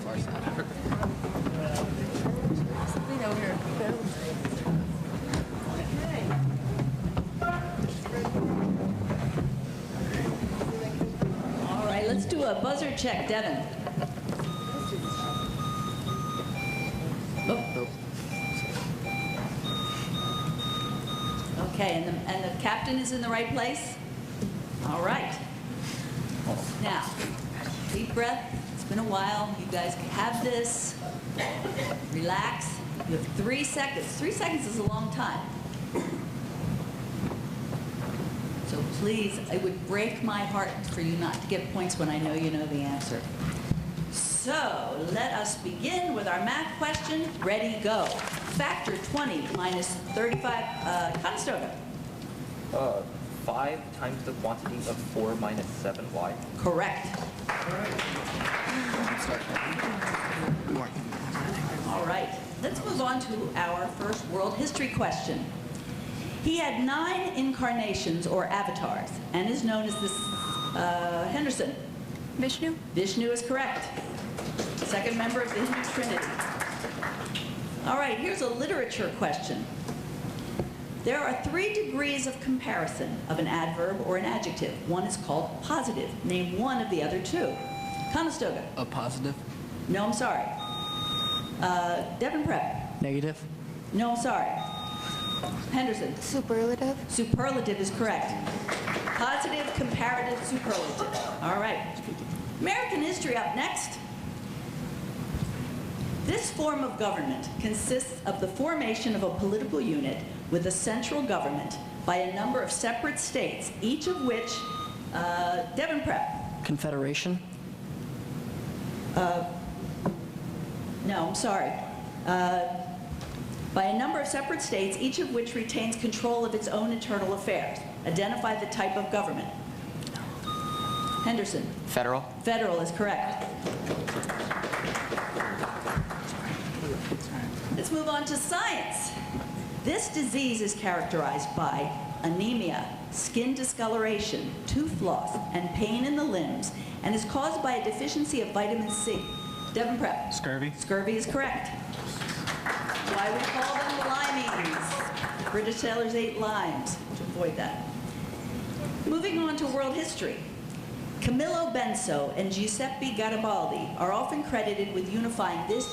All right, let's do a buzzer check, Devin. Oh. Okay, and the captain is in the right place? All right. Now, deep breath. It's been a while. You guys can have this. Relax. You have 3 seconds. 3 seconds is a long time. So please, it would break my heart for you not to get points when I know you know the answer. So let us begin with our math question. Ready, go. Factor 20 minus 35. Conestoga. 5 times the quantity of 4 minus 7y. Correct. All right. Let's move on to our first world history question. He had 9 incarnations or avatars and is known as this Henderson. Vishnu? Vishnu is correct. Second member of the Hindu Trinity. All right, here's a literature question. There are 3 degrees of comparison of an adverb or an adjective. One is called positive. Name one of the other 2. Conestoga. A positive. No, I'm sorry. Devin Prep. Negative. No, I'm sorry. Henderson. Superlative? Superlative is correct. Positive, comparative, superlative. All right. American history up next. This form of government consists of the formation of a political unit with a central government by a number of separate states, each of which, Devin Prep. Confederation. No, I'm sorry. By a number of separate states, each of which retains control of its own internal affairs. Identify the type of government. Henderson. Federal. Federal is correct. Let's move on to science. This disease is characterized by anemia, skin discoloration, tooth loss, and pain in the limbs, and is caused by a deficiency of vitamin C. Devin Prep. Scurvy. Scurvy is correct. Why we call them limeys. British sailors ate limes to avoid that. Moving on to world history. Camillo Benso and Giuseppe Garibaldi are often credited with unifying this.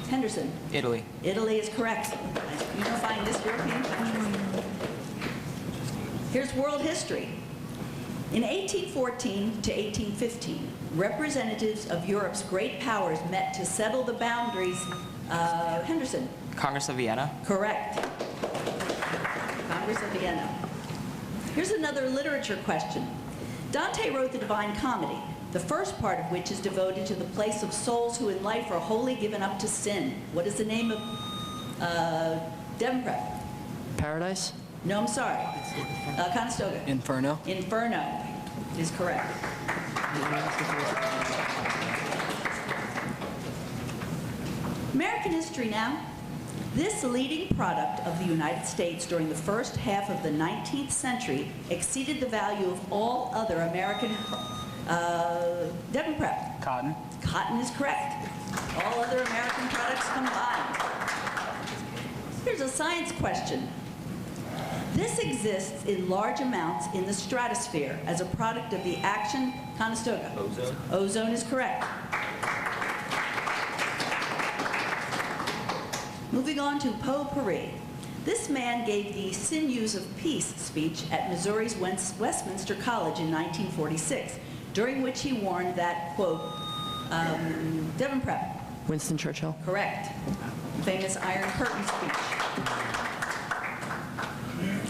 Henderson. Italy. Italy is correct. Unifying this European country. Here's world history. In 1814 to 1815, representatives of Europe's great powers met to settle the boundaries. Henderson. Congress of Vienna. Correct. Congress of Vienna. Here's another literature question. Dante wrote the Divine Comedy, the first part of which is devoted to the place of souls who in life are wholly given up to sin. What is the name of Devin Prep? Paradise. No, I'm sorry. Conestoga. Inferno. Inferno is correct. American history now. This leading product of the United States during the first half of the 19th century exceeded the value of all other American. Devin Prep. Cotton. Cotton is correct. All other American products combined. Here's a science question. This exists in large amounts in the stratosphere as a product of the action. Conestoga. Ozone. Ozone is correct. Moving on to potpourri. This man gave the Sinews of Peace speech at Missouri's Westminster College in 1946, during which he warned that, quote, Devin Prep. Winston Churchill. Correct. Famous Iron Curtain speech.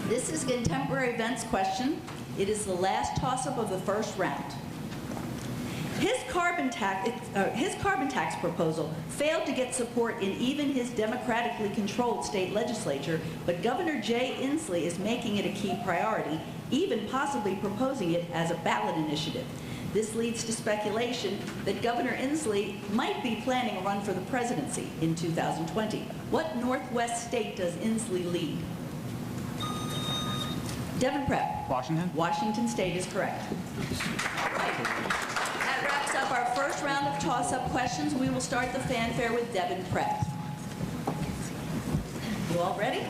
This is a contemporary events question. It is the last toss-up of the first round. His carbon tax proposal failed to get support in even his democratically controlled state legislature, but Governor Jay Inslee is making it a key priority, even possibly proposing it as a ballot initiative. This leads to speculation that Governor Inslee might be planning a run for the presidency in 2020. What Northwest state does Inslee lead? Devin Prep. Washington. Washington State is correct. All right. That wraps up our first round of toss-up questions. We will start the fanfare with Devon Prep. You all ready?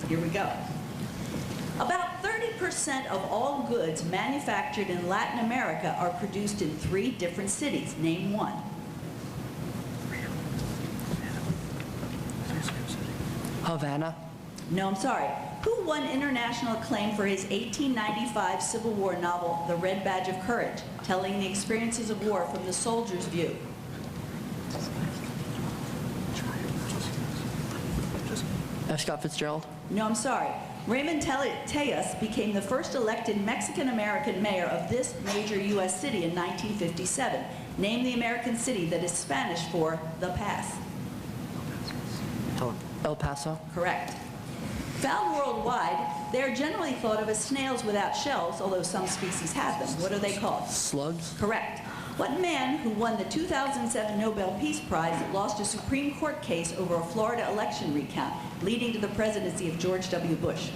Here we go. About 30% of all goods manufactured in Latin America are produced in 3 different cities. Name one. Havana. No, I'm sorry. Who won international acclaim for his 1895 Civil War novel, The Red Badge of Courage, telling the experiences of war from the soldier's view? F. Scott Fitzgerald. No, I'm sorry. Raymond Tejas became the first elected Mexican-American mayor of this major U.S. city in 1957. Name the American city that is Spanish for the pass. El Paso. Correct. Found worldwide, they are generally thought of as snails without shells, although some species have them. What are they called? Slugs. Correct. What man who won the 2007 Nobel Peace Prize lost a Supreme Court case over a Florida election recount, leading to the presidency of George W. Bush?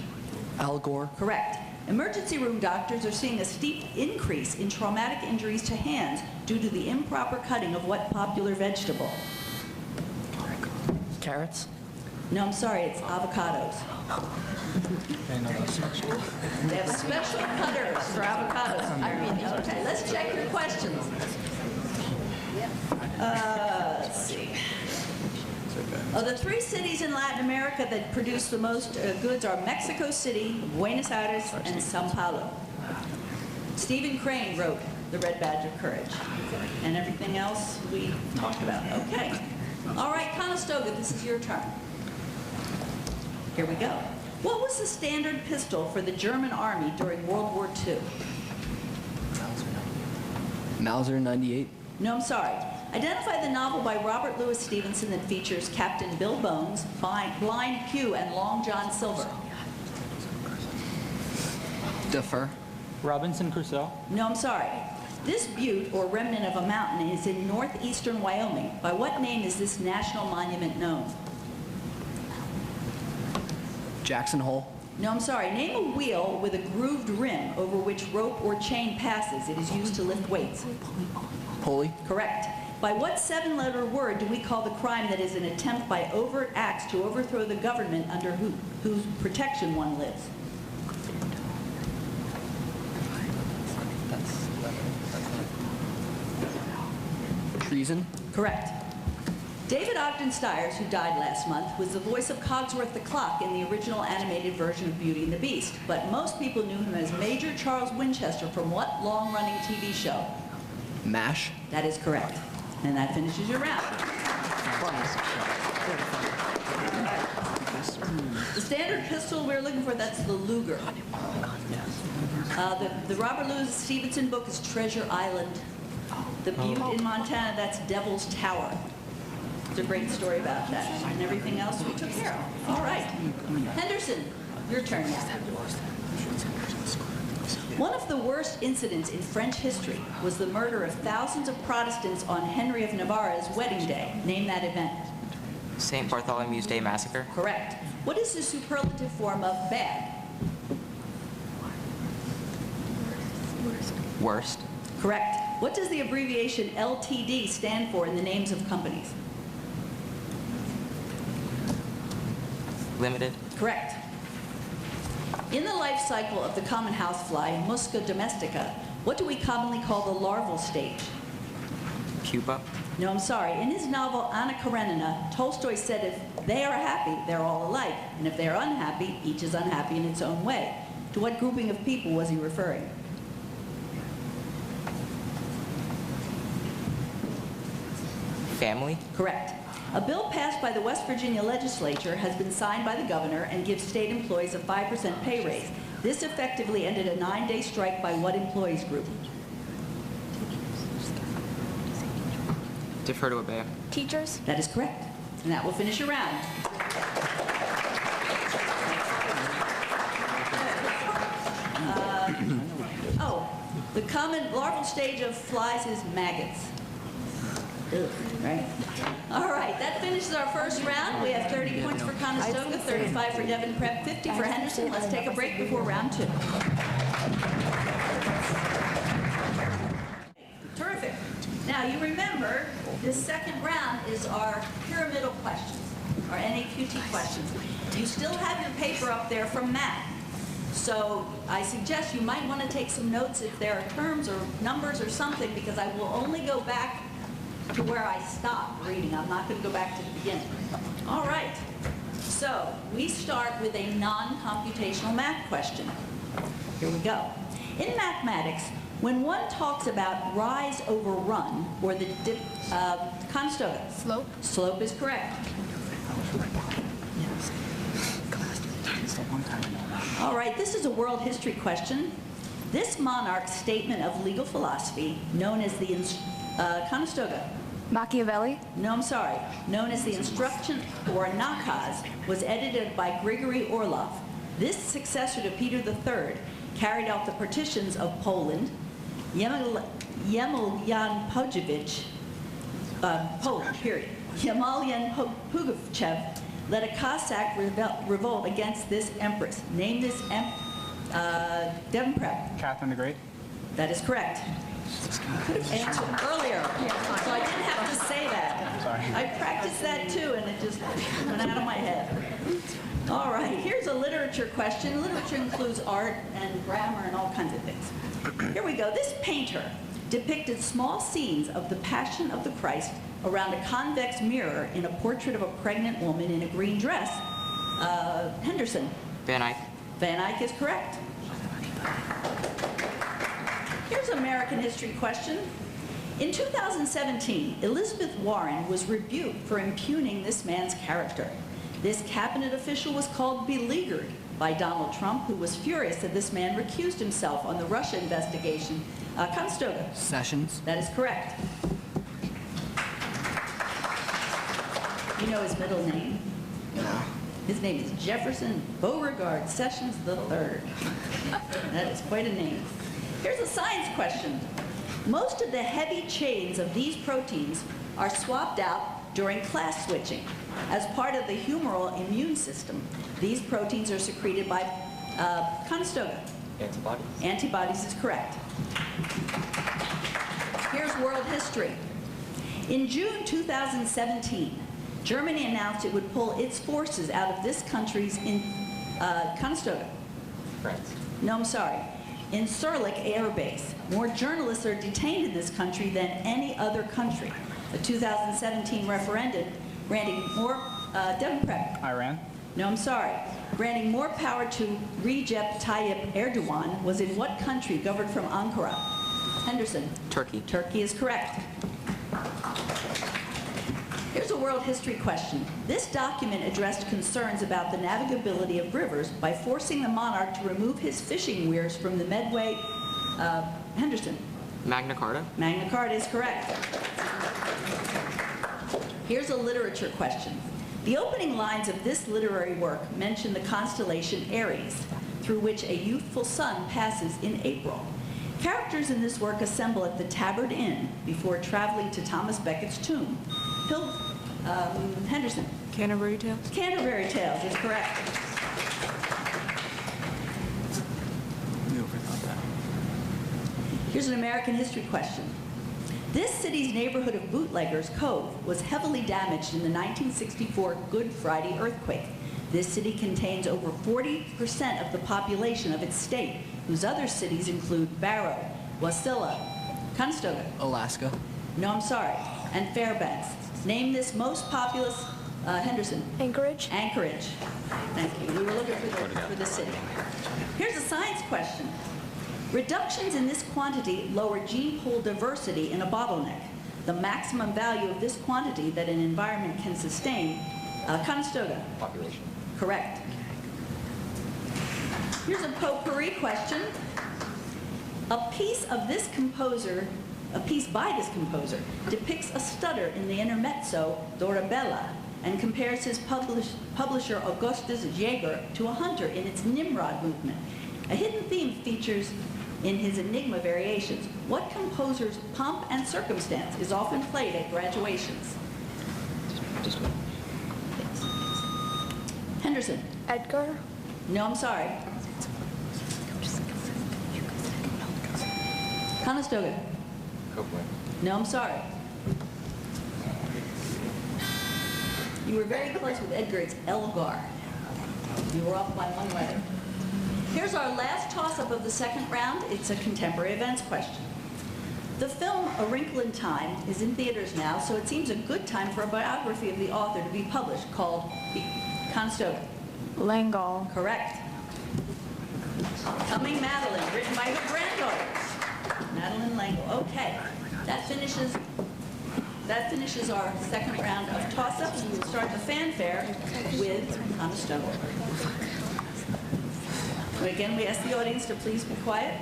Al Gore. Correct. Emergency room doctors are seeing a steep increase in traumatic injuries to hands due to the improper cutting of what popular vegetable? Carrots. No, I'm sorry, it's avocados. They have special cutters for avocados. Okay, let's check your questions. Let's see. Of the 3 cities in Latin America that produce the most goods are Mexico City, Buenos Aires, and Sao Paulo. Stephen Crane wrote The Red Badge of Courage. And everything else we talked about. Okay. All right, Conestoga, this is your turn. Here we go. What was the standard pistol for the German army during World War II? Mauser 98. No, I'm sorry. Identify the novel by Robert Louis Stevenson that features Captain Bill Bones, Blind Q, and Long John Silver. Defer. Robinson Crusoe. No, I'm sorry. This butte, or remnant of a mountain, is in northeastern Wyoming. By what name is this national monument known? Jackson Hole. No, I'm sorry. Name a wheel with a grooved rim over which rope or chain passes. It is used to lift weights. Pulley. Correct. By what 7-letter word do we call the crime that is an attempt by overt acts to overthrow the government under whose protection one lives? Treason. Correct. David Ogden Stiers, who died last month, was the voice of Cogsworth the Clock in the original animated version of Beauty and the Beast, but most people knew him as Major Charles Winchester from what long-running TV show? MASH. That is correct. And that finishes your round. The standard pistol we're looking for, that's the Luger. The Robert Louis Stevenson book is Treasure Island. The butte in Montana, that's Devil's Tower. It's a great story about that. And everything else we took care of. All right. Henderson, your turn now. One of the worst incidents in French history was the murder of thousands of Protestants on Henry of Navarre's wedding day. Name that event. St. Bartholomew's Day Massacre. Correct. What is the superlative form of bad? Worst. Correct. What does the abbreviation LTD stand for in the names of companies? Limited. Correct. In the life cycle of the common housefly, Musca domestica, what do we commonly call the larval stage? Pupa. No, I'm sorry. In his novel Anna Karenina, Tolstoy said if they are happy, they're all alike, and if they're unhappy, each is unhappy in its own way. To what grouping of people was he referring? Family. Correct. A bill passed by the West Virginia legislature has been signed by the governor and gives state employees a 5% pay raise. This effectively ended a 9-day strike by what employees group? Defer to obey. Teachers? That is correct. And that will finish your round. The common larval stage of flies is maggots. Ugh, right? All right, that finishes our first round. We have 30 points for Conestoga, 35 for Devon Prep, 50 for Henderson. Let's take a break before round 2. Terrific. Now, Now you remember, this second round is our pyramidal questions, our NAQT questions. You still have your paper up there from math. So I suggest you might want to take some notes if there are terms or numbers or something, because I will only go back to where I stopped reading. I'm not going to go back to the beginning. All right. So we start with a non-computational math question. Here we go. In mathematics, when one talks about rise over run, or the Conestoga. Slope. Slope is correct. All right, this is a world history question. This monarch's statement of legal philosophy, known as the Conestoga. Machiavelli. No, I'm sorry. Known as the Instruction or Nakaz, was edited by Grigory Orlov. This successor to Peter III carried out the partitions of Poland, Yemelyan Pogevich, Poland, period. Yemelyan Pugachev led a Cossack revolt against this empress. Name this Demprep. Catherine the Great. That is correct. Could have answered earlier, so I didn't have to say that. Sorry. I practiced that too, and it just went out of my head. All right, here's a literature question. Literature includes art and grammar and all kinds of things. Here we go. This painter depicted small scenes of the Passion of the Christ around a convex mirror in a portrait of a pregnant woman in a green dress. Henderson. Van Eyck. Van Eyck is correct. Here's an American history question. In 2017, Elizabeth Warren was rebuked for impugning this man's character. This cabinet official was called beleaguered by Donald Trump, who was furious that this man recused himself on the Russia investigation. Conestoga. Sessions. That is correct. You know his middle name? No. His name is Jefferson Beauregard Sessions III. That is quite a name. Here's a science question. Most of the heavy chains of these proteins are swapped out during class switching. As part of the humoral immune system, these proteins are secreted by Conestoga. Antibodies. Antibodies is correct. Here's world history. In June 2017, Germany announced it would pull its forces out of this country's Conestoga. France. No, I'm sorry. In Surlik Air Base. More journalists are detained in this country than any other country. The 2017 referendum granting more Democrat. Iran. No, I'm sorry. Granting more power to Recep Tayyip Erdogan was in what country governed from Ankara? Henderson. Turkey. Turkey is correct. Here's a world history question. This document addressed concerns about the navigability of rivers by forcing the monarch to remove his fishing weirs from the Medway. Henderson. Magna Carta. Magna Carta is correct. Here's a literature question. The opening lines of this literary work mention the constellation Aries, through which a youthful sun passes in April. Characters in this work assemble at the Tabard Inn before traveling to Thomas Becket's tomb. Henderson. Canterbury Tales. Canterbury Tales is correct. We overthought that. Here's an American history question. This city's neighborhood of Bootleggers Cove was heavily damaged in the 1964 Good Friday earthquake. This city contains over 40% of the population of its state, whose other cities include Barrow, Wasilla, Conestoga. Alaska. No, I'm sorry, and Fairbanks. Name this most populous, Henderson. Anchorage. Anchorage. Thank you. We were looking for the city. Here's a science question. Reductions in this quantity lower gene pool diversity in a bottleneck. The maximum value of this quantity that an environment can sustain, Conestoga. Population. Correct. Here's a potpourri question. A piece by this composer depicts a stutter in the intermezzo Dorabella and compares his publisher Augustus Jaeger to a hunter in its Nimrod movement. A hidden theme features in his Enigma variations. What composer's Pomp and Circumstance is often played at graduations? Henderson. Edgar. No, I'm sorry. Conestoga. Copeland. No, I'm sorry. You were very close with Edgar. It's Elgar. You were off by one letter. Here's our last toss-up of the second round. It's a contemporary events question. The film A Wrinkle in Time is in theaters now, so it seems a good time for a biography of the author to be published called Conestoga. Langal. Correct. Coming Madeline, written by her granddaughters. Madeline Langle. Okay. That finishes our second round of toss-ups. We will start the fanfare with Conestoga. So again, we ask the audience to please be quiet.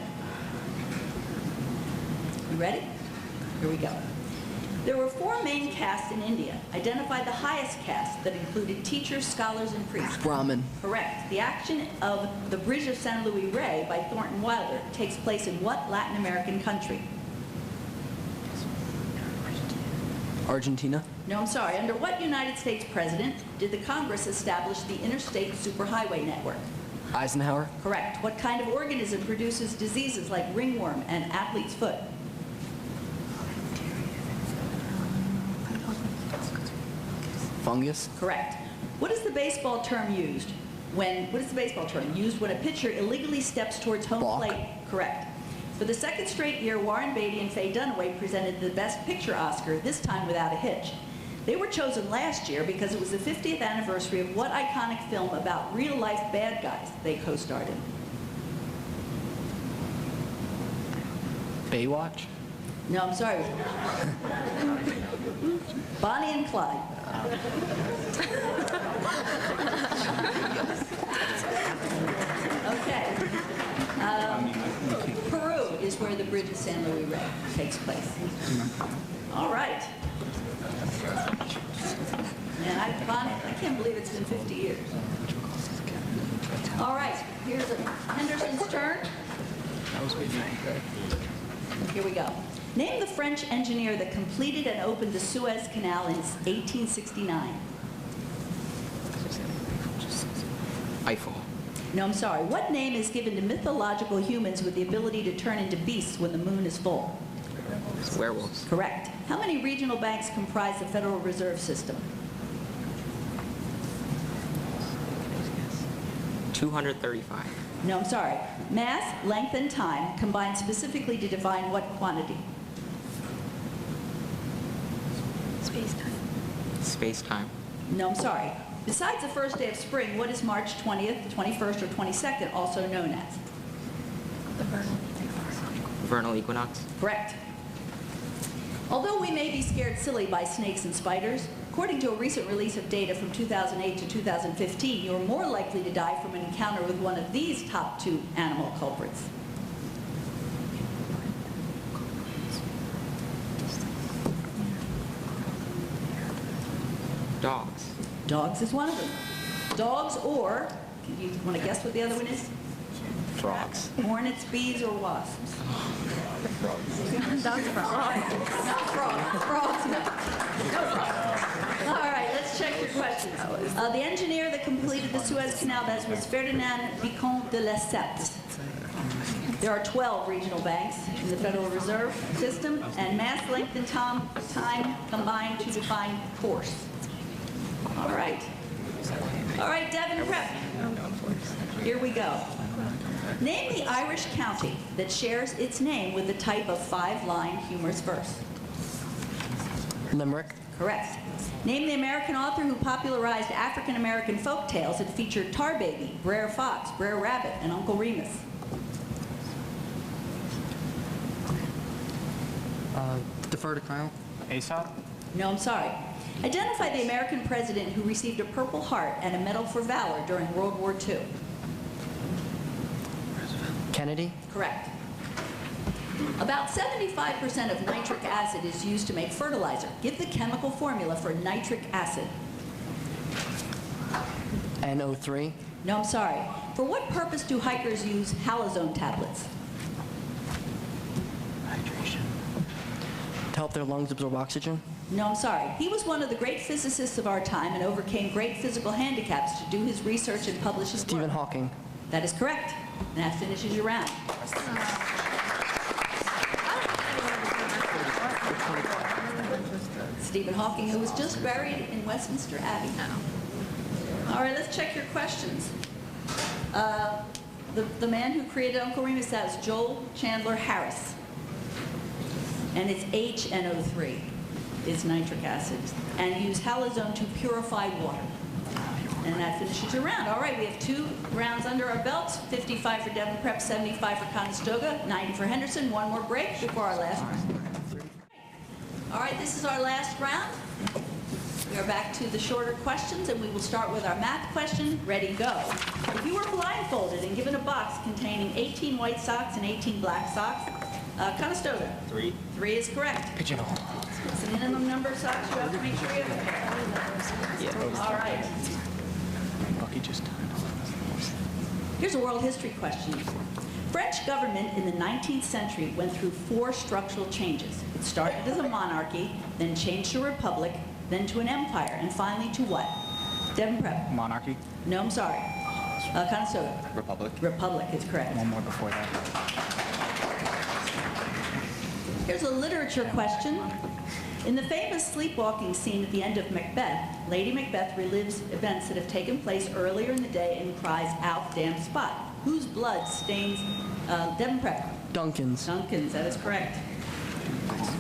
You ready? Here we go. There were 4 main castes in India. Identify the highest caste that included teachers, scholars, and priests. Brahmin. Correct. The action of The Bridge of San Luis Rey by Thornton Wilder takes place in what Latin American country? Argentina. No, I'm sorry. Under what United States president did the Congress establish the Interstate Superhighway Network? Eisenhower. Correct. What kind of organism produces diseases like ringworm and athlete's foot? Fungus. Correct. What is the baseball term used when a pitcher illegally steps towards home Balk. plate? Correct. For the second straight year, Warren Beatty and Faye Dunaway presented the Best Picture Oscar, this time without a hitch. They were chosen last year because it was the 50th anniversary of what iconic film about real-life bad guys they co-starred in? Baywatch. No, I'm sorry. Bonnie and Clyde. Okay. Peru is where the Bridge of San Luis Rey takes place. All right. And Bonnie, I can't believe it's been 50 years. All right, here's Henderson's turn. Here we go. Name the French engineer that completed and opened the Suez Canal in 1869. Eiffel. No, I'm sorry. What name is given to mythological humans with the ability to turn into beasts when the moon is full? Werewolves. Correct. How many regional banks comprise the Federal Reserve System? 235. No, I'm sorry. Mass, length, and time combine specifically to define what quantity? Space-time. Space-time. No, I'm sorry. Besides the first day of spring, what is March 20th, 21st, or 22nd also known as? The vernal. Vernal equinox. Correct. Although we may be scared silly by snakes and spiders, according to a recent release of data from 2008 to 2015, you're more likely to die from an encounter with one of these top 2 animal culprits. Dogs. Dogs is one of them. Dogs or, you want to guess what the other one is? Frogs. Hornets, bees, or wasps? Dogs for all. Not frogs. Frogs, no. No frogs. All right, let's check your questions. The engineer that completed the Suez Canal was Ferdinand Vicomte de Lesseps. There are 12 regional banks in the Federal Reserve System, and mass, length, and time combine to define force. All right. All right, Devin Prep. Here we go. Name the Irish county that shares its name with the type of 5-line humorous verse. Limerick. Correct. Name the American author who popularized African-American folk tales that featured Tar Baby, Brer Fox, Brer Rabbit, and Uncle Remus. Defer to Kyle. Aesop? No, I'm sorry. Identify the American president who received a Purple Heart and a Medal for Valor during World War II. Kennedy. Correct. About 75% of nitric acid is used to make fertilizer. Give the chemical formula for nitric acid. NO3. No, I'm sorry. For what purpose do hikers use halazone tablets? Hydration. To help their lungs absorb oxygen. No, I'm sorry. He was one of the great physicists of our time and overcame great physical handicaps to do his research and publish his Stephen work. Hawking. That is correct. And that finishes your round. Stephen Hawking, who was just buried in Westminster Abbey. All right, let's check your questions. The man who created Uncle Remus, that is Joel Chandler Harris. And it's HNO3 is nitric acid. And use halazone to purify water. And that finishes your round. All right, we have 2 rounds under our belts, 55 for Devon Prep, 75 for Conestoga, 90 for Henderson. One more break before our last round. All right, this is our last round. We are back to the shorter questions, and we will start with our math question. Ready, go. If you were blindfolded and given a box containing 18 white socks and 18 black socks, Conestoga. 3. 3 is correct. Pigeonhole. It's the minimum number of socks you have to make sure you have a pair. All right. Bucky just died. Here's a world history question. French government in the 19th century went through 4 structural changes. It started as a monarchy, then changed to a republic, then to an empire, and finally to what? Devon Prep. Monarchy. No, I'm sorry. Conestoga. Republic. Republic is correct. One more before that. Here's a literature question. In the famous sleepwalking scene at the end of Macbeth, Lady Macbeth relives events that have taken place earlier in the day and cries, "Out, damn spot." Whose blood stains Devon Prep? Duncan's. Duncan's, that is correct.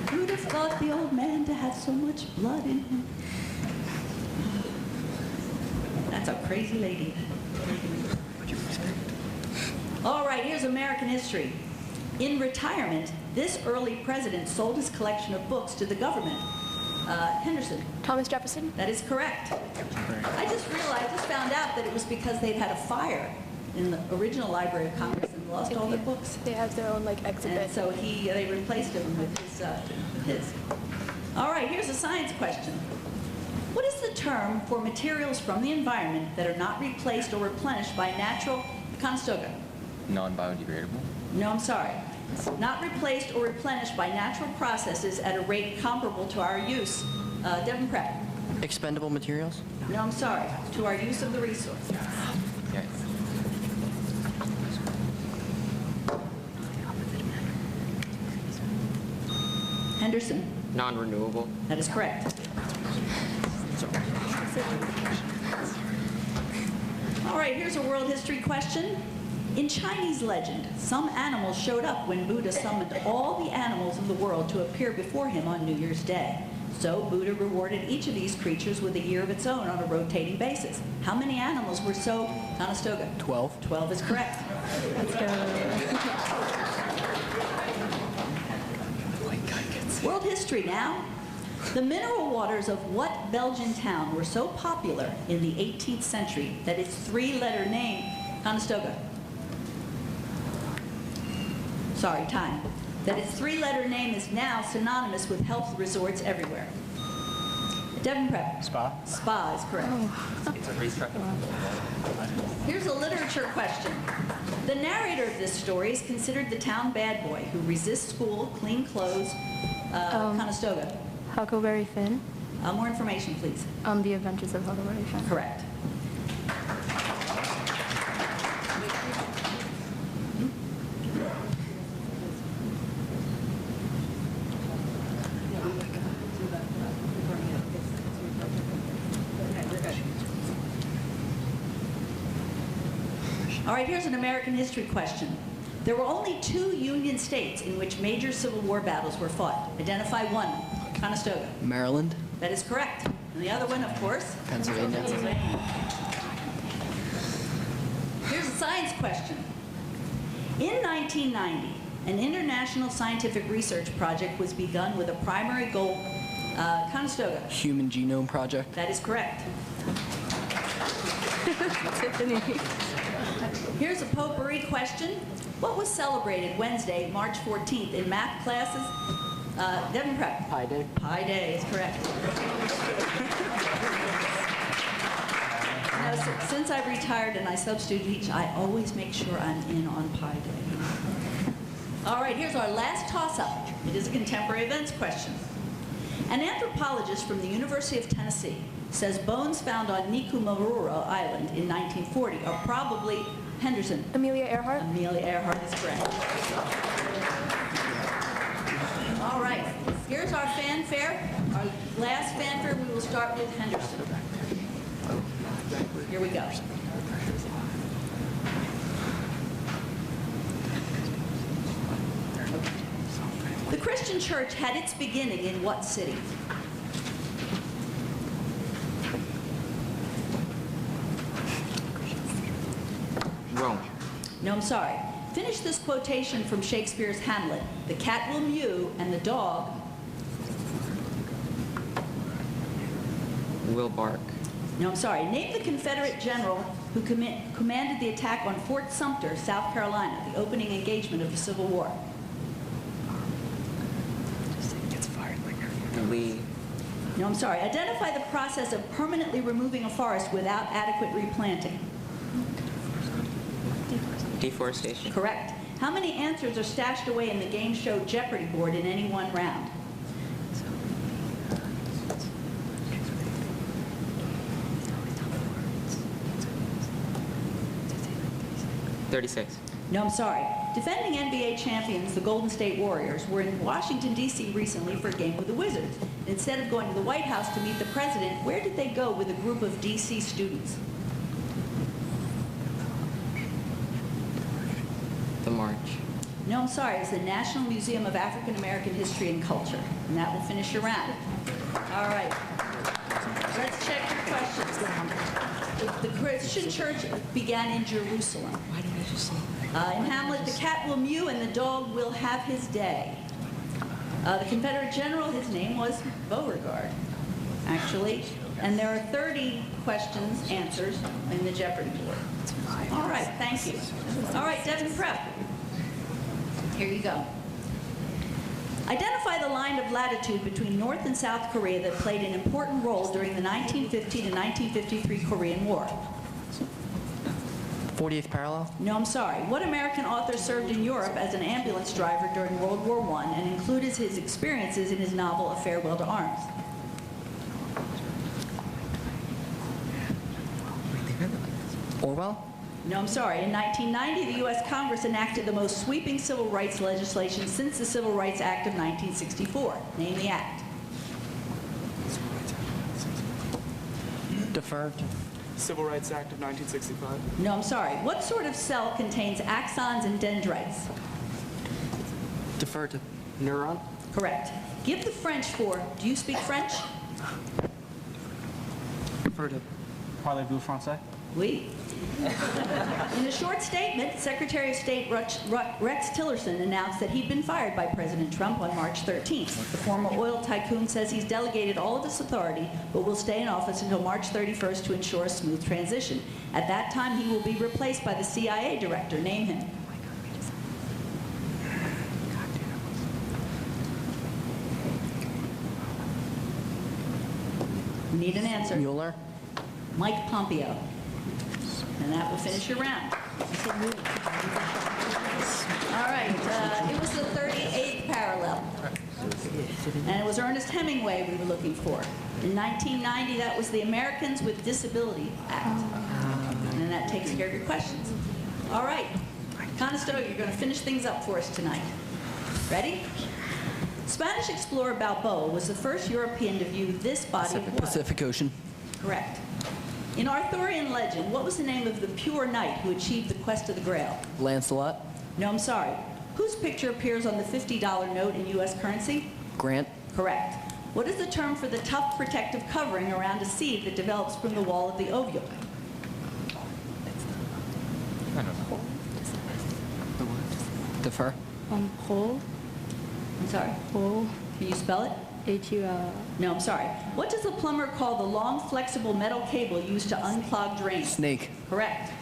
Who'd have thought the old man to have so much blood in him? That's a crazy lady. All right, here's American history. In retirement, this early president sold his collection of books to the government. Henderson. Thomas Jefferson. That is correct. I just found out that it was because they'd had a fire in the original Library of Congress and lost all their books. They have their own exhibit. And so they replaced him with his. All right, here's a science question. What is the term for materials from the environment that are not replaced or replenished by natural Conestoga? Non-biodegradable. No, I'm sorry. Not replaced or replenished by natural processes at a rate comparable to our use. Devon Prep. Expendable materials? No, I'm sorry. To our use of the resource. Yeah. Henderson. Non-renewable. That is correct. All right, here's a world history question. In Chinese legend, some animals showed up when Buddha summoned all the animals of the world to appear before him on New Year's Day. So Buddha rewarded each of these creatures with a year of its own on a rotating basis. How many animals were so Conestoga? 12. 12 is correct. Let's go. World history now. The mineral waters of what Belgian town were so popular in the 18th century that its 3-letter name, Conestoga. Sorry, time. That its 3-letter name is now synonymous with health resorts everywhere. Devon Prep. Spa. Spa is correct. It's a racetrack. Here's a literature question. The narrator of this story is considered the town bad boy who resists school, clean clothes, Conestoga. Huckleberry Finn. More information, please. The Adventures of Huckleberry Finn. Correct. All right, here's an American history question. There were only 2 Union states in which major Civil War battles were fought. Identify one. Conestoga. Maryland. That is correct. And the other one, of course? Pennsylvania. Here's a science question. In 1990, an international scientific research project was begun with a primary goal, Conestoga. Human Genome Project. That is correct. Tiffany. Here's a potpourri question. What was celebrated Wednesday, March 14th in math classes? Devon Prep. Pi Day. Pi Day is correct. Now, since I've retired and I substitute teach, I always make sure I'm in on Pi Day. All right, here's our last toss-up. It is a contemporary events question. An anthropologist from the University of Tennessee says bones found on Nikumarura Island in 1940 are probably Henderson. Amelia Earhart. Amelia Earhart is correct. All right, here's our fanfare. Our last fanfare, we will start with Henderson. Here we go. The Christian church had its beginning in what city? Rome. No, I'm sorry. Finish this quotation from Shakespeare's Hamlet. The cat will mew and the dog. Will bark. No, I'm sorry. Name the Confederate general who commanded the attack on Fort Sumter, South Carolina, the opening engagement of the Civil War. Lee. No, I'm sorry. Identify the process of permanently removing a forest without adequate replanting. Deforestation. Correct. How many answers are stashed away in the game show Jeopardy board in any one round? $36. No, I'm sorry. Defending NBA champions, the Golden State Warriors, were in Washington, D.C. recently for a game with the Wizards. Instead of going to the White House to meet the president, where did they go with a group of D.C. students? The march. No, I'm sorry. It's the National Museum of African American History and Culture. And that will finish your round. All right. Let's check your questions. The Christian church began in Jerusalem. Why didn't I just say? In Hamlet, the cat will mew and the dog will have his day. The Confederate general, his name was Beauregard, actually. And there are 30 questions, answers in the Jeopardy board. All right, thank you. All right, Devin Prep. Here you go. Identify the line of latitude between North and South Korea that played an important role during the 1950 to 1953 Korean War. 48th parallel? No, I'm sorry. What American author served in Europe as an ambulance driver during World War I and included his experiences in his novel A Farewell to Arms? Orwell? No, I'm sorry. In 1990, the U.S. Congress enacted the most sweeping civil rights legislation since the Civil Rights Act of 1964. Name the act. Deferred. Civil Rights Act of 1965. No, I'm sorry. What sort of cell contains axons and dendrites? Deferred to neuron. Correct. Give the French for, do you speak French? Deferred to Parlez-vous français? Oui. In a short statement, Secretary of State Rex Tillerson announced that he'd been fired by President Trump on March 13th. The former oil tycoon says he's delegated all of his authority, but will stay in office until March 31st to ensure a smooth transition. At that time, he will be replaced by the CIA director. Name him. We need an answer. Mueller. Mike Pompeo. And that will finish your round. All right, it was the 38th parallel. And it was Ernest Hemingway we were looking for. In 1990, that was the Americans with Disability Act. And that takes care of your questions. All right, Conestoga, you're going to finish things up for us tonight. Ready? Spanish explorer Balboa was the first European to view this body of water. Pacific Ocean. Correct. In Arthurian legend, what was the name of the pure knight who achieved the quest of the Grail? Lancelot. No, I'm sorry. Whose picture appears on the $50 note in U.S. currency? Grant. Correct. What is the term for the tough protective covering around a seed that develops from the wall of the ovule? I don't know. Defer. Hole. I'm sorry. Hole. Can you spell it? H-U-L. No, I'm sorry. What does the plumber call the long, flexible metal cable used to unclog drains? Snake. Correct.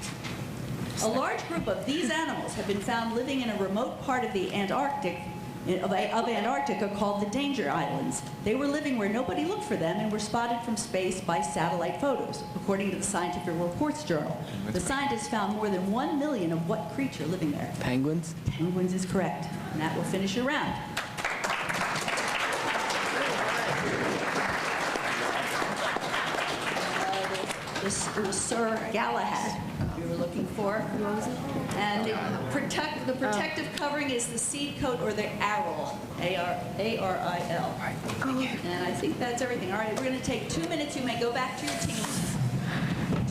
A large group of these animals have been found living in a remote part of the Antarctic, of Antarctica called the Danger Islands. They were living where nobody looked for them and were spotted from space by satellite photos, according to the Scientific Reports Journal. The scientists found more than 1 million of what creature living there? Penguins. Penguins is correct. And that will finish your round. It was Sir Galahad. you were looking for. And the protective covering is the seed coat or the ARIL, A-R-I-L. And I think that's everything. All right, we're going to take 2 minutes. You may go back to your teams.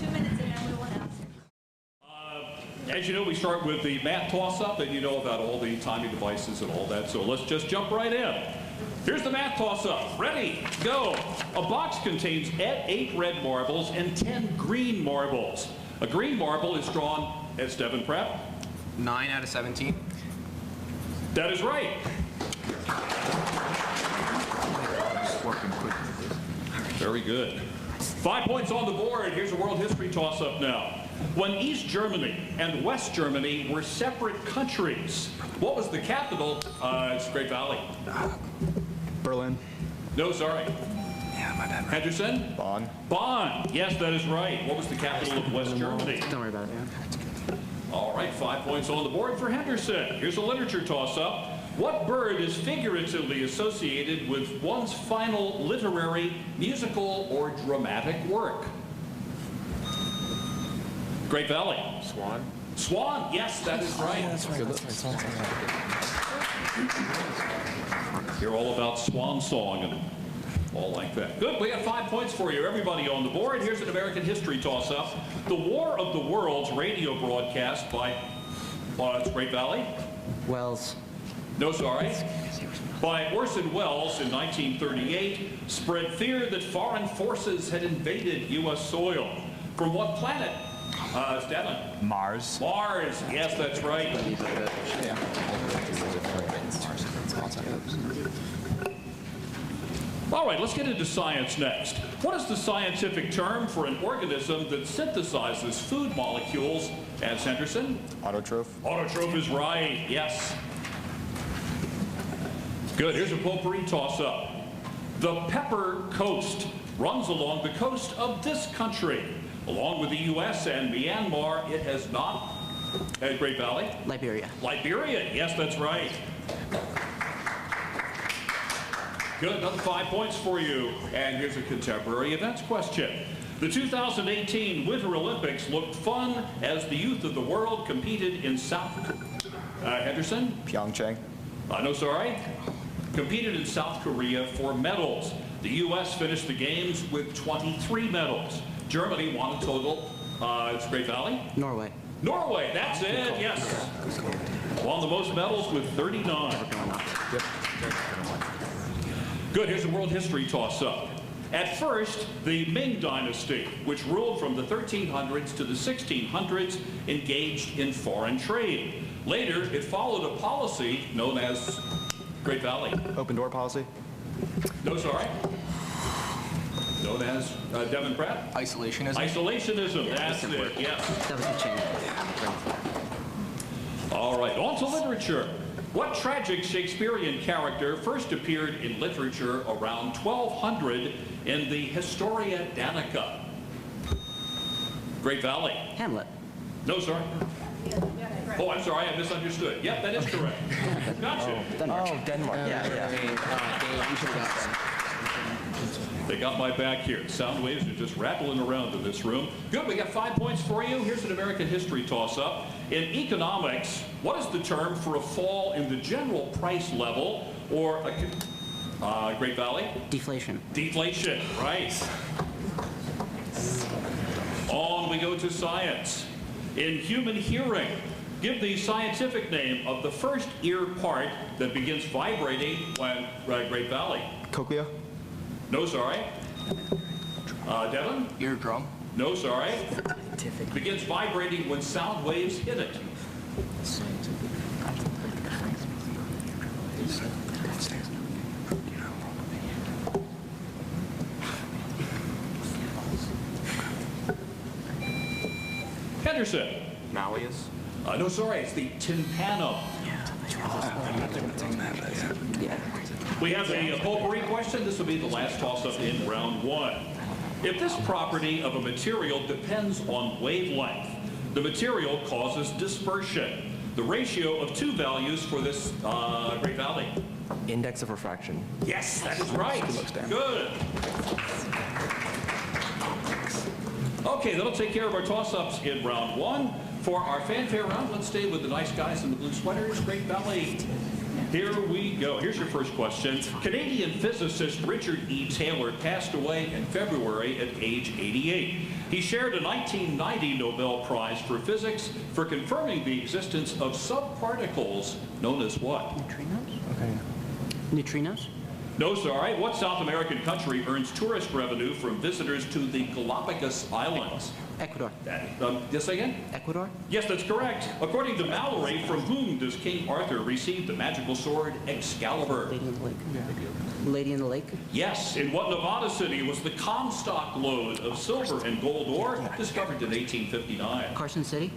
2 minutes and then we'll announce it. As you know, we start with the mat toss-up, and you know about all the timing devices and all that, so let's just jump right in. Here's the mat toss-up. Ready, go. A box contains 8 red marbles and 10 green marbles. A green marble is drawn as Devin Pratt. 9 out of 17. That is right. Very good. 5 points on the board. Here's a world history toss-up now. When East Germany and West Germany were separate countries, what was the capital? It's Great Valley. Berlin. No, sorry. Yeah, my bad. Henderson? Bonn. Bonn. Yes, that is right. What was the capital of West Germany? Don't worry about it. All right, 5 points on the board for Henderson. Here's a literature toss-up. What bird is figuratively associated with one's final literary, musical, or dramatic work? Great Valley. Swan. Swan. Yes, that is right. You're all about swan song and all like that. Good, we got 5 points for you. Everybody on the board. Here's an American history toss-up. The War of the Worlds radio broadcast by, it's Great Valley. Wells. No, sorry. By Orson Welles in 1938, spread fear that foreign forces had invaded U.S. soil. From what planet? Devin. Mars. Mars. Yes, that's right. All right, let's get into science next. What is the scientific term for an organism that synthesizes food molecules? As Henderson? Autotroph. Autotroph is right, yes. Good, here's a potpourri toss-up. The Pepper Coast runs along the coast of this country. Along with the U.S. and Myanmar, it has not. Great Valley? Liberia. Liberia, yes, that's right. Good, another 5 points for you. And here's a contemporary events question. The 2018 Winter Olympics looked fun as the youth of the world competed in South Henderson? Pyeongchang. No, sorry. Competed in South Korea for medals. The U.S. finished the games with 23 medals. Germany won a total, it's Great Valley? Norway. Norway, that's it, yes. Won the most medals with 39. Yep. Good, here's a world history toss-up. At first, the Ming Dynasty, which ruled from the 1300s to the 1600s, engaged in foreign trade. Later, it followed a policy known as Great Valley. Open door policy. No, sorry. Known as Devin Pratt? Isolationism. Isolationism, that's it, yes. That was the change. All right, on to literature. What tragic Shakespearean character first appeared in literature around 1200 in the Historia Danica? Great Valley. Hamlet. No, sorry. Oh, I'm sorry, I misunderstood. Yep, that is correct. Gotcha. Oh, Denmark. They got my back here. Sound waves are just rattling around in this room. Good, we got 5 points for you. Here's an American history toss-up. In economics, what is the term for a fall in the general price level or a Great Valley? Deflation. Deflation, right. On we go to science. In human hearing, give the scientific name of the first ear part that begins vibrating when Great Valley. Cochlea. No, sorry. Devin? Eardrum. No, sorry. Begins vibrating when sound waves hit it. Henderson. Malleus. No, sorry, it's the tympanum. We have a potpourri question. This will be the last toss-up in round one. If this property of a material depends on wavelength, the material causes dispersion. The ratio of two values for this Great Valley. Index of refraction. Yes, that is right. Good. Okay, that'll take care of our toss-ups in round one. For our fanfare round, let's stay with the nice guys in the blue sweaters. Great Valley. Here we go. Here's your first question. Canadian physicist Richard E. Taylor passed away in February at age 88. He shared a 1990 Nobel Prize for Physics for confirming the existence of subparticles known as what? Okay. Neutrinos? No, sorry. What South American country earns tourist revenue from visitors to the Galapagos Islands? Ecuador. Yes, again? Ecuador? Yes, that's correct. According to Mallory, from whom does King Arthur receive the magical sword Excalibur? Lady in the Lake. Lady in the Lake? Yes. In what Nevada city was the Comstock lode of silver and gold ore discovered in 1859? Carson City?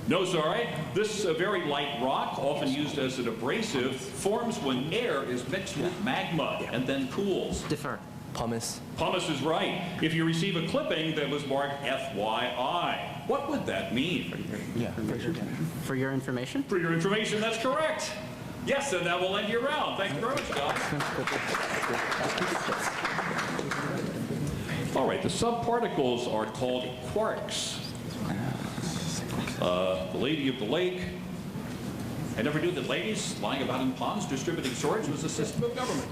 No, sorry. This very light rock, often used as an abrasive, forms when air is mixed with magma and then cools. Defer. Pumice. Pumice is right. If you receive a clipping that was marked FYI, what would that mean? Yeah. For your information? For your information, that's correct. Yes, and that will end your round. Thank you very much, guys. All right, the subparticles are called quarks. The Lady of the Lake. I never knew that ladies lying about in ponds distributing swords was a system of government.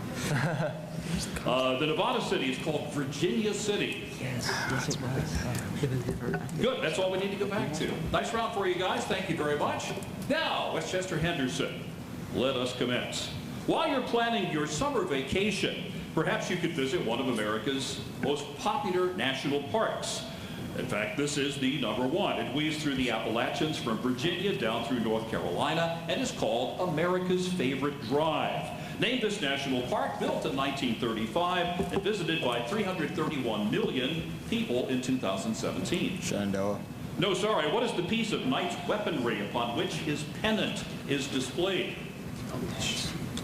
The Nevada city is called Virginia City. Yes, it was. Good, that's all we need to go back to. Nice round for you guys, thank you very much. Now, Westchester Henderson, let us commence. While you're planning your summer vacation, perhaps you could visit one of America's most popular national parks. In fact, this is the #1. It weaves through the Appalachians from Virginia down through North Carolina and is called America's Favorite Drive. Named this national park, built in 1935 and visited by 331 million people in 2017. Shenandoah. No, sorry, what is the piece of knight's weaponry upon which his pennant is displayed?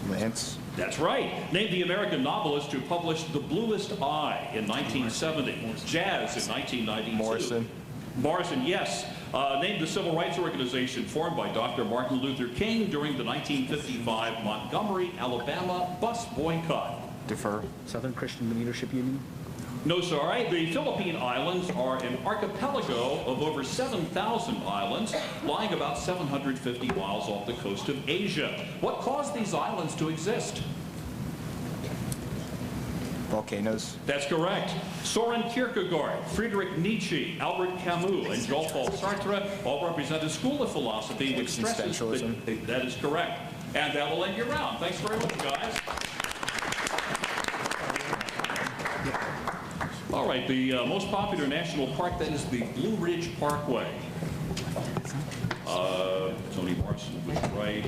Lance. That's right. Named the American novelist who published The Bluest Eye in 1970, Jazz in 1992. Morrison. Morrison, yes. Named the civil rights organization formed by Dr. Martin Luther King during the 1955 Montgomery, Alabama bus boycott. Defer. Southern Christian Leadership Union. No, sorry. The Philippine Islands are an archipelago of over 7,000 islands, lying about 750 miles off the coast of Asia. What caused these islands to exist? Volcanoes. That's correct. Soren Kierkegaard, Friedrich Nietzsche, Albert Camus, and Jean-Paul Sartre all represent a school of philosophy which stresses Existentialism. that is correct. And that will end your round. Thanks very much, guys. All right, the most popular national park, that is the Blue Ridge Parkway. Tony Morrison was right.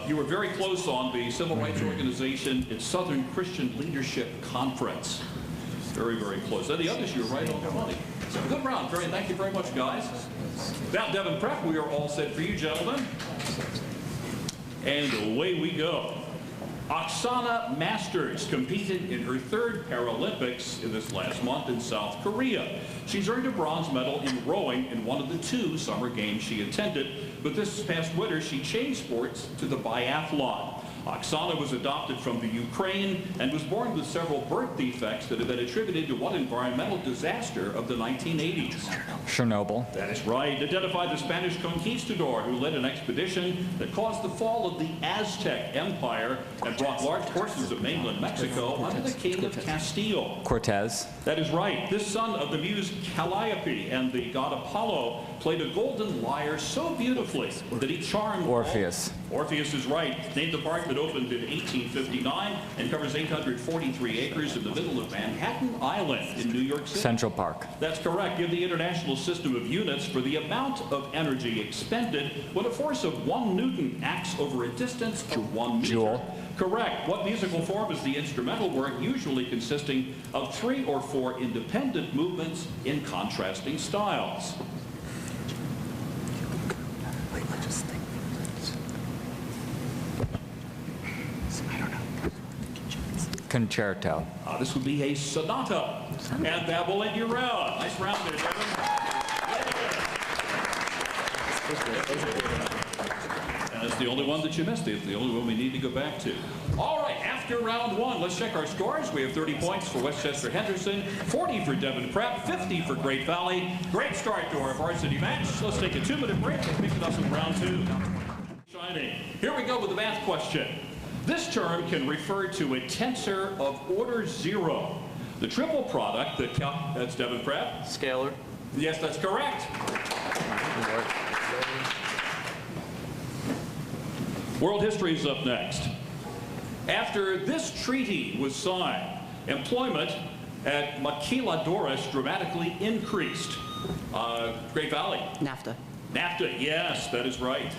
You were very close on the civil rights organization, its Southern Christian Leadership Conference. Very, very close. And the others, you were right on the money. So good round. Thank you very much, guys. Now, Devon Prep, we are all set for you, gentlemen. And away we go. Oksana Masters competed in her 3rd Paralympics in this last month in South Korea. She's earned a bronze medal in rowing in one of the 2 summer games she attended, but this past winter she changed sports to the biathlon. Oksana was adopted from the Ukraine and was born with several birth defects that have been attributed to one environmental disaster of the 1980s. Chernobyl. That is right. Identified the Spanish conquistador who led an expedition that caused the fall of the Aztec Empire and brought large portions of mainland Mexico under the king of Castile. Cortez. That is right. This son of the muse Calliope and the god Apollo played a golden lyre so beautifully that he charmed Orpheus. Orpheus is right. Named the park that opened in 1859 and covers 843 acres in the middle of Manhattan Island in New York City. Central Park. That's correct. Give the International System of Units for the amount of energy expended when a force of 1 Newton acts over a distance of 1 meter. Joule. Correct. What musical form is the instrumental work, usually consisting of 3 or 4 independent movements in contrasting styles? Concerto. This would be a sonata. And that will end your round. Nice round there, Devin. And that's the only one that you missed. It's the only one we need to go back to. All right, after After round one, let's check our scores. We have 30 points for Westchester Henderson, 40 for Devon Prep, 50 for Great Valley. Great start to our varsity match. Let's take a 2-minute break and pick it up in round two. Shining. Here we go with the math question. This term can refer to a tensor of order 0. The triple product that that's Devon Prep. Scalar. Yes, that's correct. World history is up next. After this treaty was signed, employment at Maquiladoras dramatically increased. Great Valley. NAFTA. NAFTA, yes, that is right.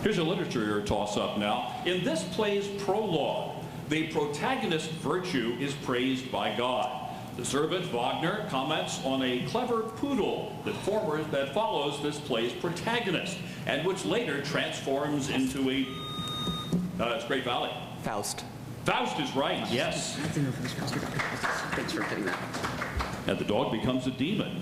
Here's a literature toss-up now. In this play's prologue, the protagonist's virtue is praised by God. The servant, Wagner, comments on a clever poodle that follows this play's protagonist, and which later transforms into a... it's Great Valley. Faust. Faust is right, yes. Thanks for getting that. And the dog becomes a demon.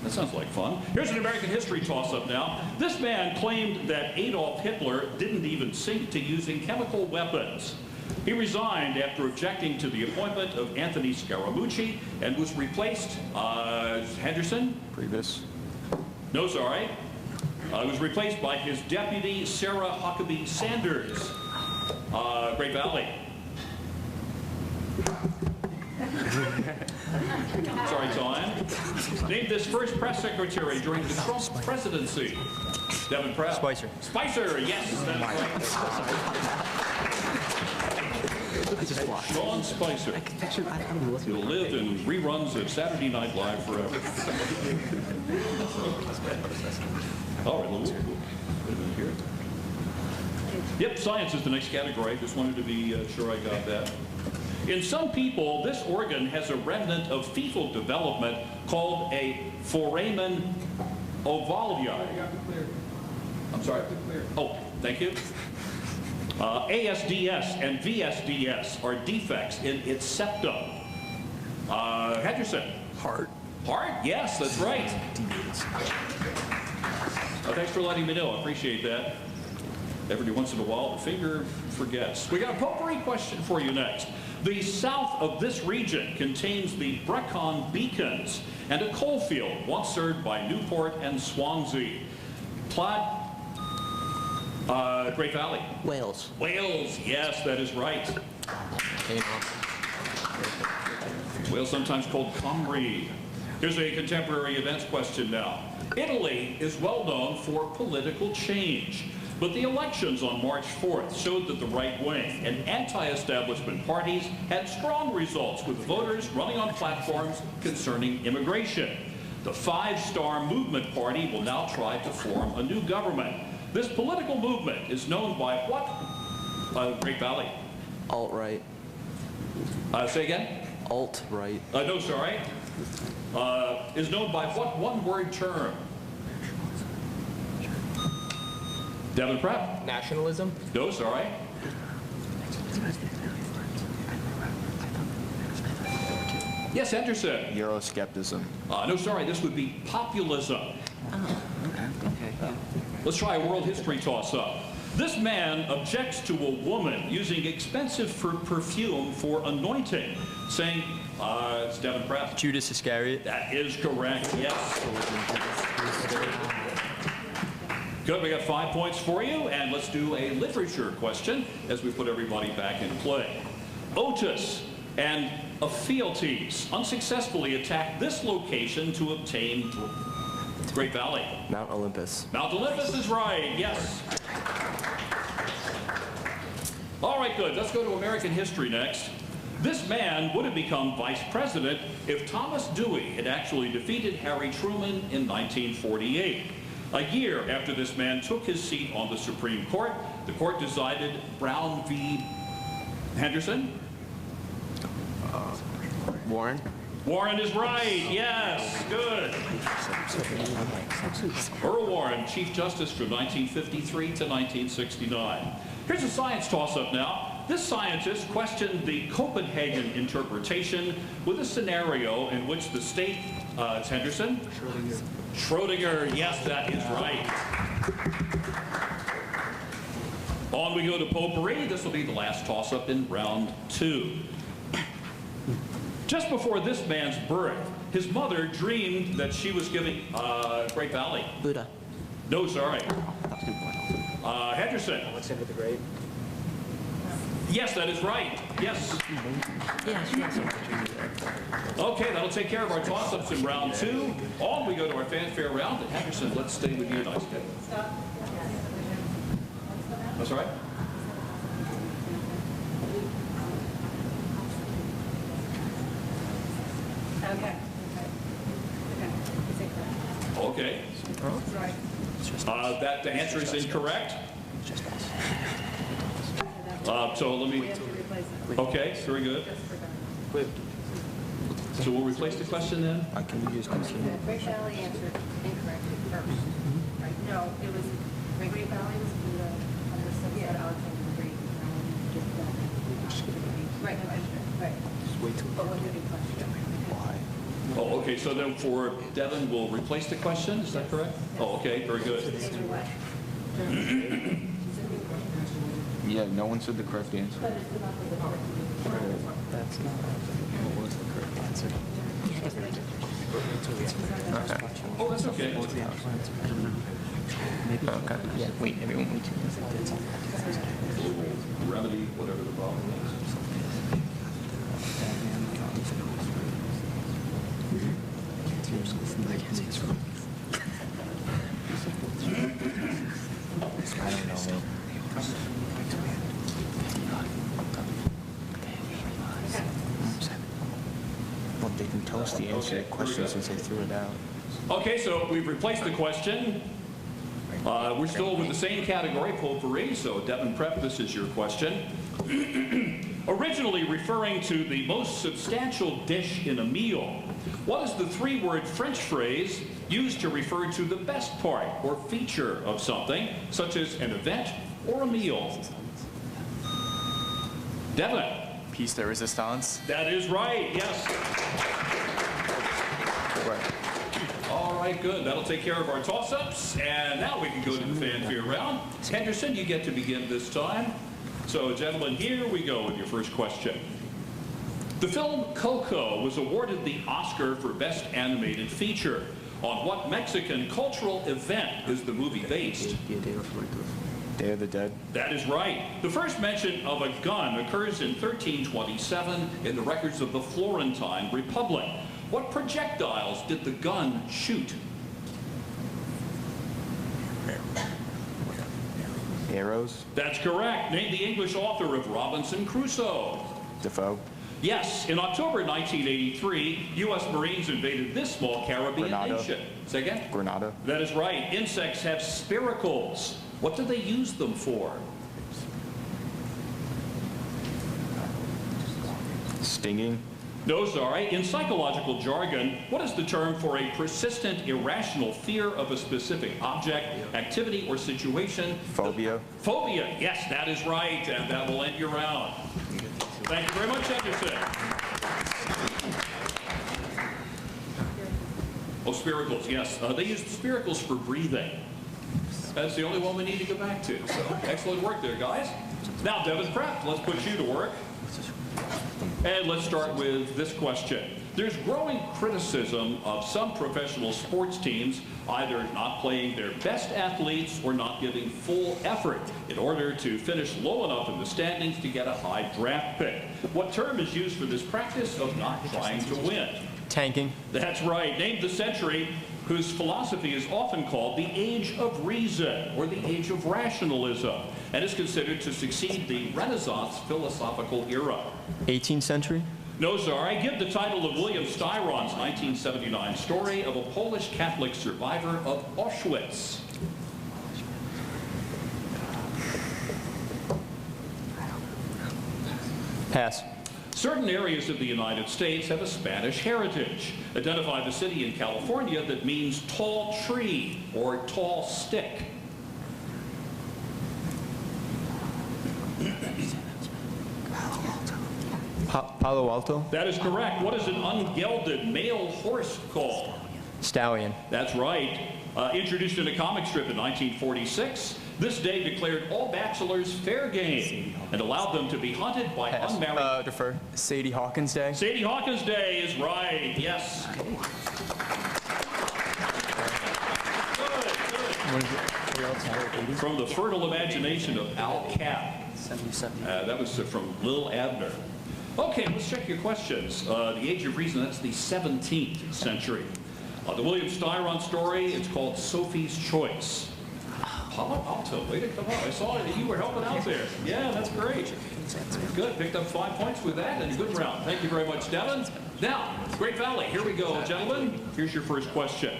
That sounds like fun. Here's an American history toss-up now. This man claimed that Adolf Hitler didn't even sink to using chemical weapons. He resigned after objecting to the appointment of Anthony Scaramucci and was replaced, Henderson? Previous. No, sorry. Was replaced by his deputy, Sarah Huckabee Sanders. Great Valley. Sorry, time. Named this first press secretary during the Trump presidency. Devon Prep. Spicer. Spicer, yes, that's right. Sean Spicer. He'll live in reruns of Saturday Night Live forever. All right, let's put it in here. Yep, science is the next category. Just wanted to be sure I got that. In some people, this organ has a remnant of fetal development called a foramen ovalia. I'm sorry? Oh, thank you. ASDS and VSDS are defects in its septum. Henderson. Heart. Heart? Yes, that's right. Thanks for letting me know. I appreciate that. Every once in a while, the finger forgets. We got a potpourri question for you next. The south of this region contains the Brecon Beacons and a coal field once served by Newport and Swansea. Great Valley. Wales. Wales, yes, that is right. Wales, sometimes called Comrie. Here's a contemporary events question now. Italy is well known for political change, but the elections on March 4th showed that the right wing and anti-establishment parties had strong results, with voters running on platforms concerning immigration. The Five-Star Movement Party will now try to form a new government. This political movement is known by what? Great Valley. Alt-right. Say again? Alt-right. No, sorry. Is known by what one-word term? Devon Prep. Nationalism. No, sorry. Yes, Henderson. Euroscepticism. No, sorry. This would be populism. Let's try a world history toss-up. This man objects to a woman using expensive perfume for anointing, saying, it's Devon Prep. Judas Iscariot. That is correct, yes. Good, we got 5 points for you, and let's do a literature question as we put everybody back in play. Otis and Ephialtes unsuccessfully attacked this location to obtain Great Valley. Mount Olympus. Mount Olympus is right, yes. All right, good. Let's go to American history next. This man would have become vice president if Thomas Dewey had actually defeated Harry Truman in 1948. A year after this man took his seat on the Supreme Court, the court decided Brown v. Henderson. Warren. Warren is right, yes, good. Earl Warren, Chief Justice from 1953 to 1969. Here's a science toss-up now. This scientist questioned the Copenhagen interpretation with a scenario in which the state, it's Henderson? Schrodinger, yes, that is right. On we go to potpourri. This will be the last toss-up in round 2. Just before this man's birth, his mother dreamed that she was giving Great Valley. Buddha. No, sorry. Henderson. Alexander the Great. Yes, that is right. Yes. Okay, that'll take care of our toss-ups in round 2. On we go to our fanfare round. And Henderson, let's stay with you. Nice kid. That's all right. Okay. That the answer is incorrect. So let me. Okay, very good. So we'll replace the question then. Can you just continue? Great Valley answered incorrectly first. Right? No, it was Great Valley was Buddha under subset Alexander the Great. Right. But what did he question? Why? Oh, okay. So then for Devin, we'll replace the question. Is that correct? Oh, okay. Very good. Yeah, no one said the correct answer. That's not. What was the correct answer? Oh, that's okay. Maybe. Okay. Yeah. Wait. Everyone wait. Remedy whatever the problem is. I don't know, man. Well, they can tell us the answer to the question since they threw it out. Okay, so we've replaced the question. We're still with the same category, potpourri, so Devin Prep, this is your question. Originally referring to the most substantial dish in a meal, what is the 3-word French phrase used to refer to the best part or feature of something, such as an event or a meal? Devin. Piece de resistance. That is right, yes. Right. All right, good. That'll take care of our toss-ups. And now we can go to the fanfare round. Henderson, you get to begin this time. So, gentlemen, here we go with your first question. The film Coco was awarded the Oscar for Best Animated Feature. On what Mexican cultural event is the movie based? Day of the Dead. That is right. The first mention of a gun occurs in 1327 in the records of the Florentine Republic. What projectiles did the gun shoot? Arrows. That's correct. Name the English author of Robinson Crusoe. Defoe. Yes, in October 1983, U.S. Marines invaded this small Caribbean Grenada. nation. Say again? Grenada. That is right. Insects have spiracles. What do they use them for? Stinging. No, sorry. In psychological jargon, what is the term for a persistent, irrational fear of a specific object, activity, or situation? Phobia. Phobia. Yes, that is right. And that will end your round. Thank you very much, Henderson. Oh, spiracles, yes. They use spiracles for breathing. That's the only one we need to go back to. So, excellent work there, guys. Now, Devin Prep, let's put you to work. And let's start with this question. There's growing criticism of some professional sports teams either not playing their best athletes or not giving full effort in order to finish low enough in the standings to get a high draft pick. What term is used for this practice of not trying to win? Tanking. That's right. Name the century whose philosophy is often called the Age of Reason or the Age of Rationalism and is considered to succeed the Renaissance philosophical era. 18th century. No, sorry. Give the title of William Styron's 1979 story of a Polish Catholic survivor of Auschwitz. Pass. Certain areas of the United States have a Spanish heritage. Identify the city in California that means tall tree or tall stick. Palo Alto. That is correct. What is an ungelded male horse called? Stallion. That's right. Introduced in a comic strip in 1946, This day declared all bachelors fair game and allowed them to be hunted by unmarried... Defer. Sadie Hawkins Day. Sadie Hawkins Day is right, yes. Good. From the fertile imagination of Al Capp. 77. That was from Lil Abner. Okay, let's check your questions. The Age of Reason, that's the 17th century. The William Styron story, it's called Sophie's Choice. Palo Alto, way to come up. I saw that you were helping out there. Yeah, that's great. Good, picked up 5 points with that and a good round. Thank you very much, Devin. Now, Great Valley, here we go, gentlemen. Here's your first question.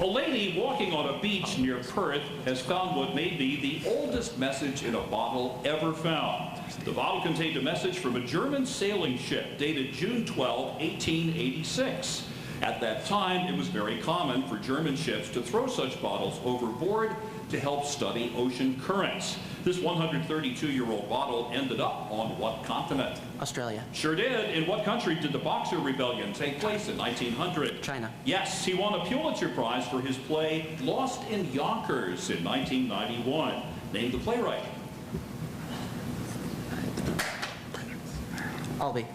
A lady walking on a beach near Perth has found what may be the oldest message in a bottle ever found. The bottle contained a message from a German sailing ship dated June 12, 1886. At that time, it was very common for German ships to throw such bottles overboard to help study ocean currents. This 132-year-old bottle ended up on what continent? Australia. Sure did. In what country did the Boxer Rebellion take place in 1900? China. Yes, he won a Pulitzer Prize for his play Lost in Yonkers in 1991. Name the playwright. Albee.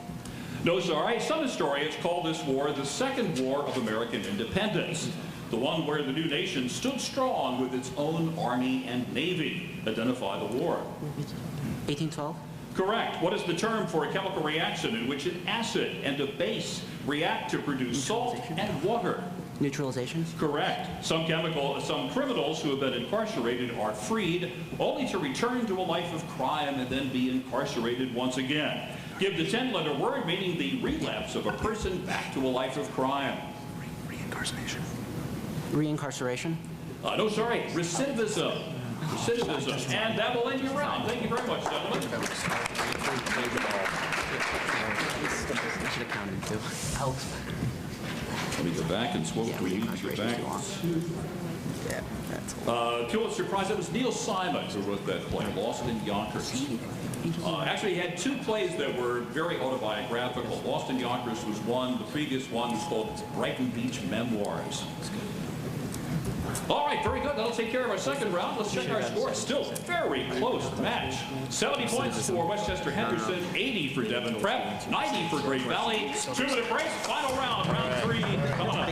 No, sorry. Some historians call this war the Second War of American Independence, the one where the new nation stood strong with its own army and navy. Identify the war. 1812. Correct. What is the term for a chemical reaction in which an acid and a base react to produce salt and water? Neutralization. Correct. Some criminals who have been incarcerated are freed, only to return to a life of crime and then be incarcerated once again. Give the 10-letter word meaning the relapse of a person back to a life of crime. Reincarceration. Reincarceration. No, sorry. Recidivism. Recidivism. And that will end your round. Thank you very much, gentlemen. I should have counted too. Helps. Let me go back and swoop for you. Go back. Yeah, that's Pulitzer Prize. It was Neil Simon who wrote that play, Lost in Yonkers. Actually, he had two plays that were very autobiographical. Lost in Yonkers was one. The previous one was called Brighton Beach Memoirs. All right, very good. That'll take care of our second round. Let's check our score. Still very close match. 70 points for Westchester Henderson, 80 for Devon Prep, 90 for Great Valley. 2-minute break, final round, round 3. Come on up.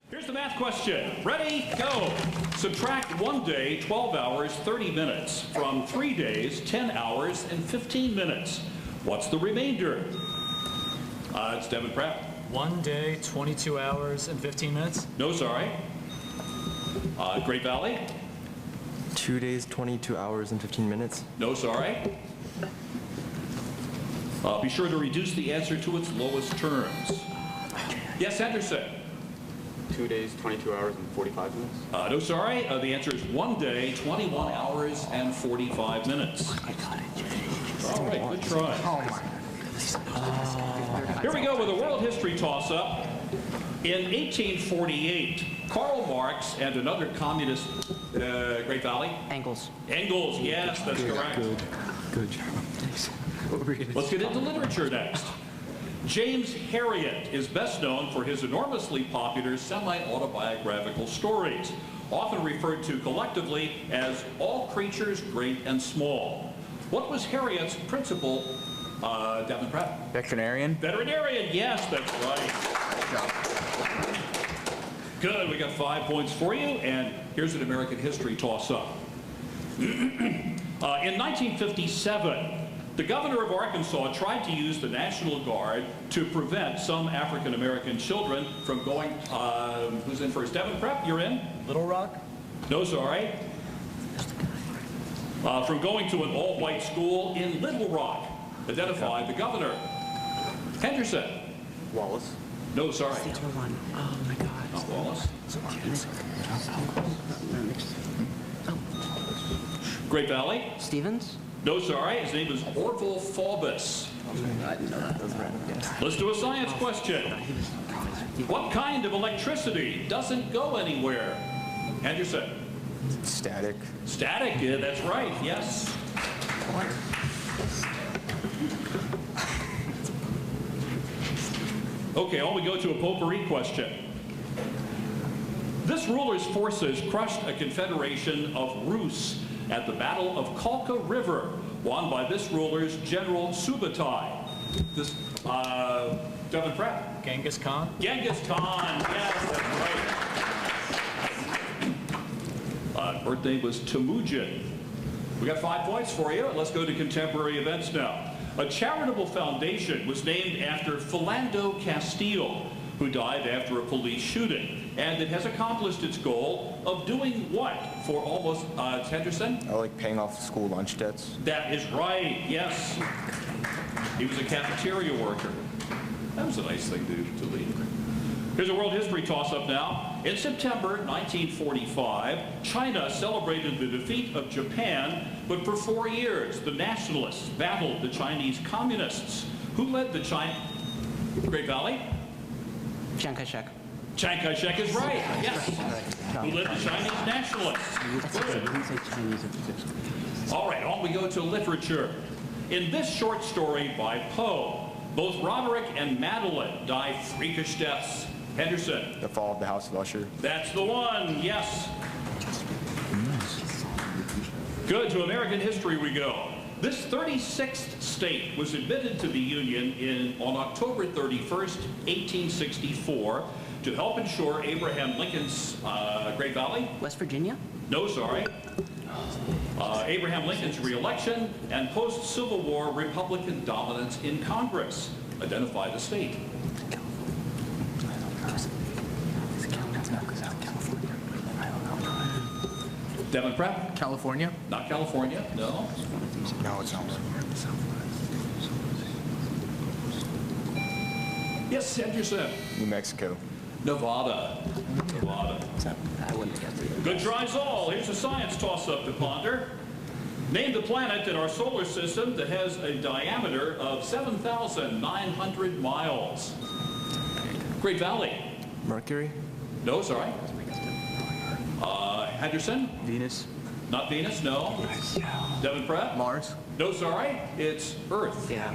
Here's the math question. Ready? Go. Subtract 1 day, 12 hours, 30 minutes from 3 days, 10 hours, and 15 minutes. What's the remainder? It's Devon Prep. 1 day, 22 hours, and 15 minutes? No, sorry. Great Valley? 2 days, 22 hours, and 15 minutes. No, sorry. Be sure to reduce the answer to its lowest terms. Yes, Henderson? 2 days, 22 hours, and 45 minutes. No, sorry. The answer is 1 day, 21 hours, and 45 minutes. All right, good try. Here we go with a world history toss-up. In 1848, Karl Marx and another communist, Great Valley? Engels. Engels, yes, that's correct. Good job. Let's get into literature next. James Herriot is best known for his enormously popular semi-autobiographical stories, often referred to collectively as All Creatures Great and Small. What was Herriot's principal, Devon Pratt? Veterinarian? Veterinarian, yes, that's right. Good job. Good, we got 5 points for you, and here's an American history toss-up. In 1957, the governor of Arkansas tried to use the National Guard to prevent some African-American children from going, who's in first? Devon Prep, you're in? Little Rock? No, sorry. From going to an all-white school in Little Rock. Identify the governor. Henderson. Wallace. No, sorry. Oh my God. Not Wallace. Great Valley. Stevens. No, sorry. His name is Orville Faubus. I didn't know that. Those were Let's do a science question. What kind of electricity doesn't go anywhere? Henderson. Static. Static, yeah, that's right, yes. Okay, on we go to a potpourri question. This ruler's forces crushed a confederation of Rus at the Battle of Kalka River, won by this ruler's General Subutai? This, Devin Pratt. Genghis Khan. Genghis Khan, yes, that's right. Birthday was Temujin. We got 5 points for you. Let's go to contemporary events now. A charitable foundation was named after Philando Castile, who died after a police shooting. And it has accomplished its goal of doing what for almost, Henderson? I like paying off school lunch debts. That is right, yes. He was a cafeteria worker. That was a nice thing to leave. Here's a world history toss-up now. In September 1945, China celebrated the defeat of Japan, but for 4 years, the nationalists battled the Chinese communists. Who led the China? Great Valley? Chiang Kai-shek. Chiang Kai-shek is right, yes. Who led the Chinese nationalists? Good. All right, on we go to literature. In this short story by Poe, both Roderick and Madeline die freakish deaths. Henderson. The Fall of the House of Usher. That's the one, yes. Good, to American history we go. This 36th state was admitted to the Union on October 31st, 1864, to help ensure Abraham Lincoln's Great Valley? West Virginia? No, sorry. Abraham Lincoln's re-election and post-Civil War Republican dominance in Congress. Identify the state. Devin Pratt? California. Not California, no. No, it's not. Yes, Henderson. New Mexico. Nevada. Nevada. I wouldn't guess it. Good tries all. Here's a science toss-up to ponder. Name the planet in our solar system that has a diameter of 7,900 miles. Great Valley. Mercury? No, sorry. Henderson? Venus? Not Venus, no. Devin Pratt? Mars? No, sorry. It's Earth. Yeah.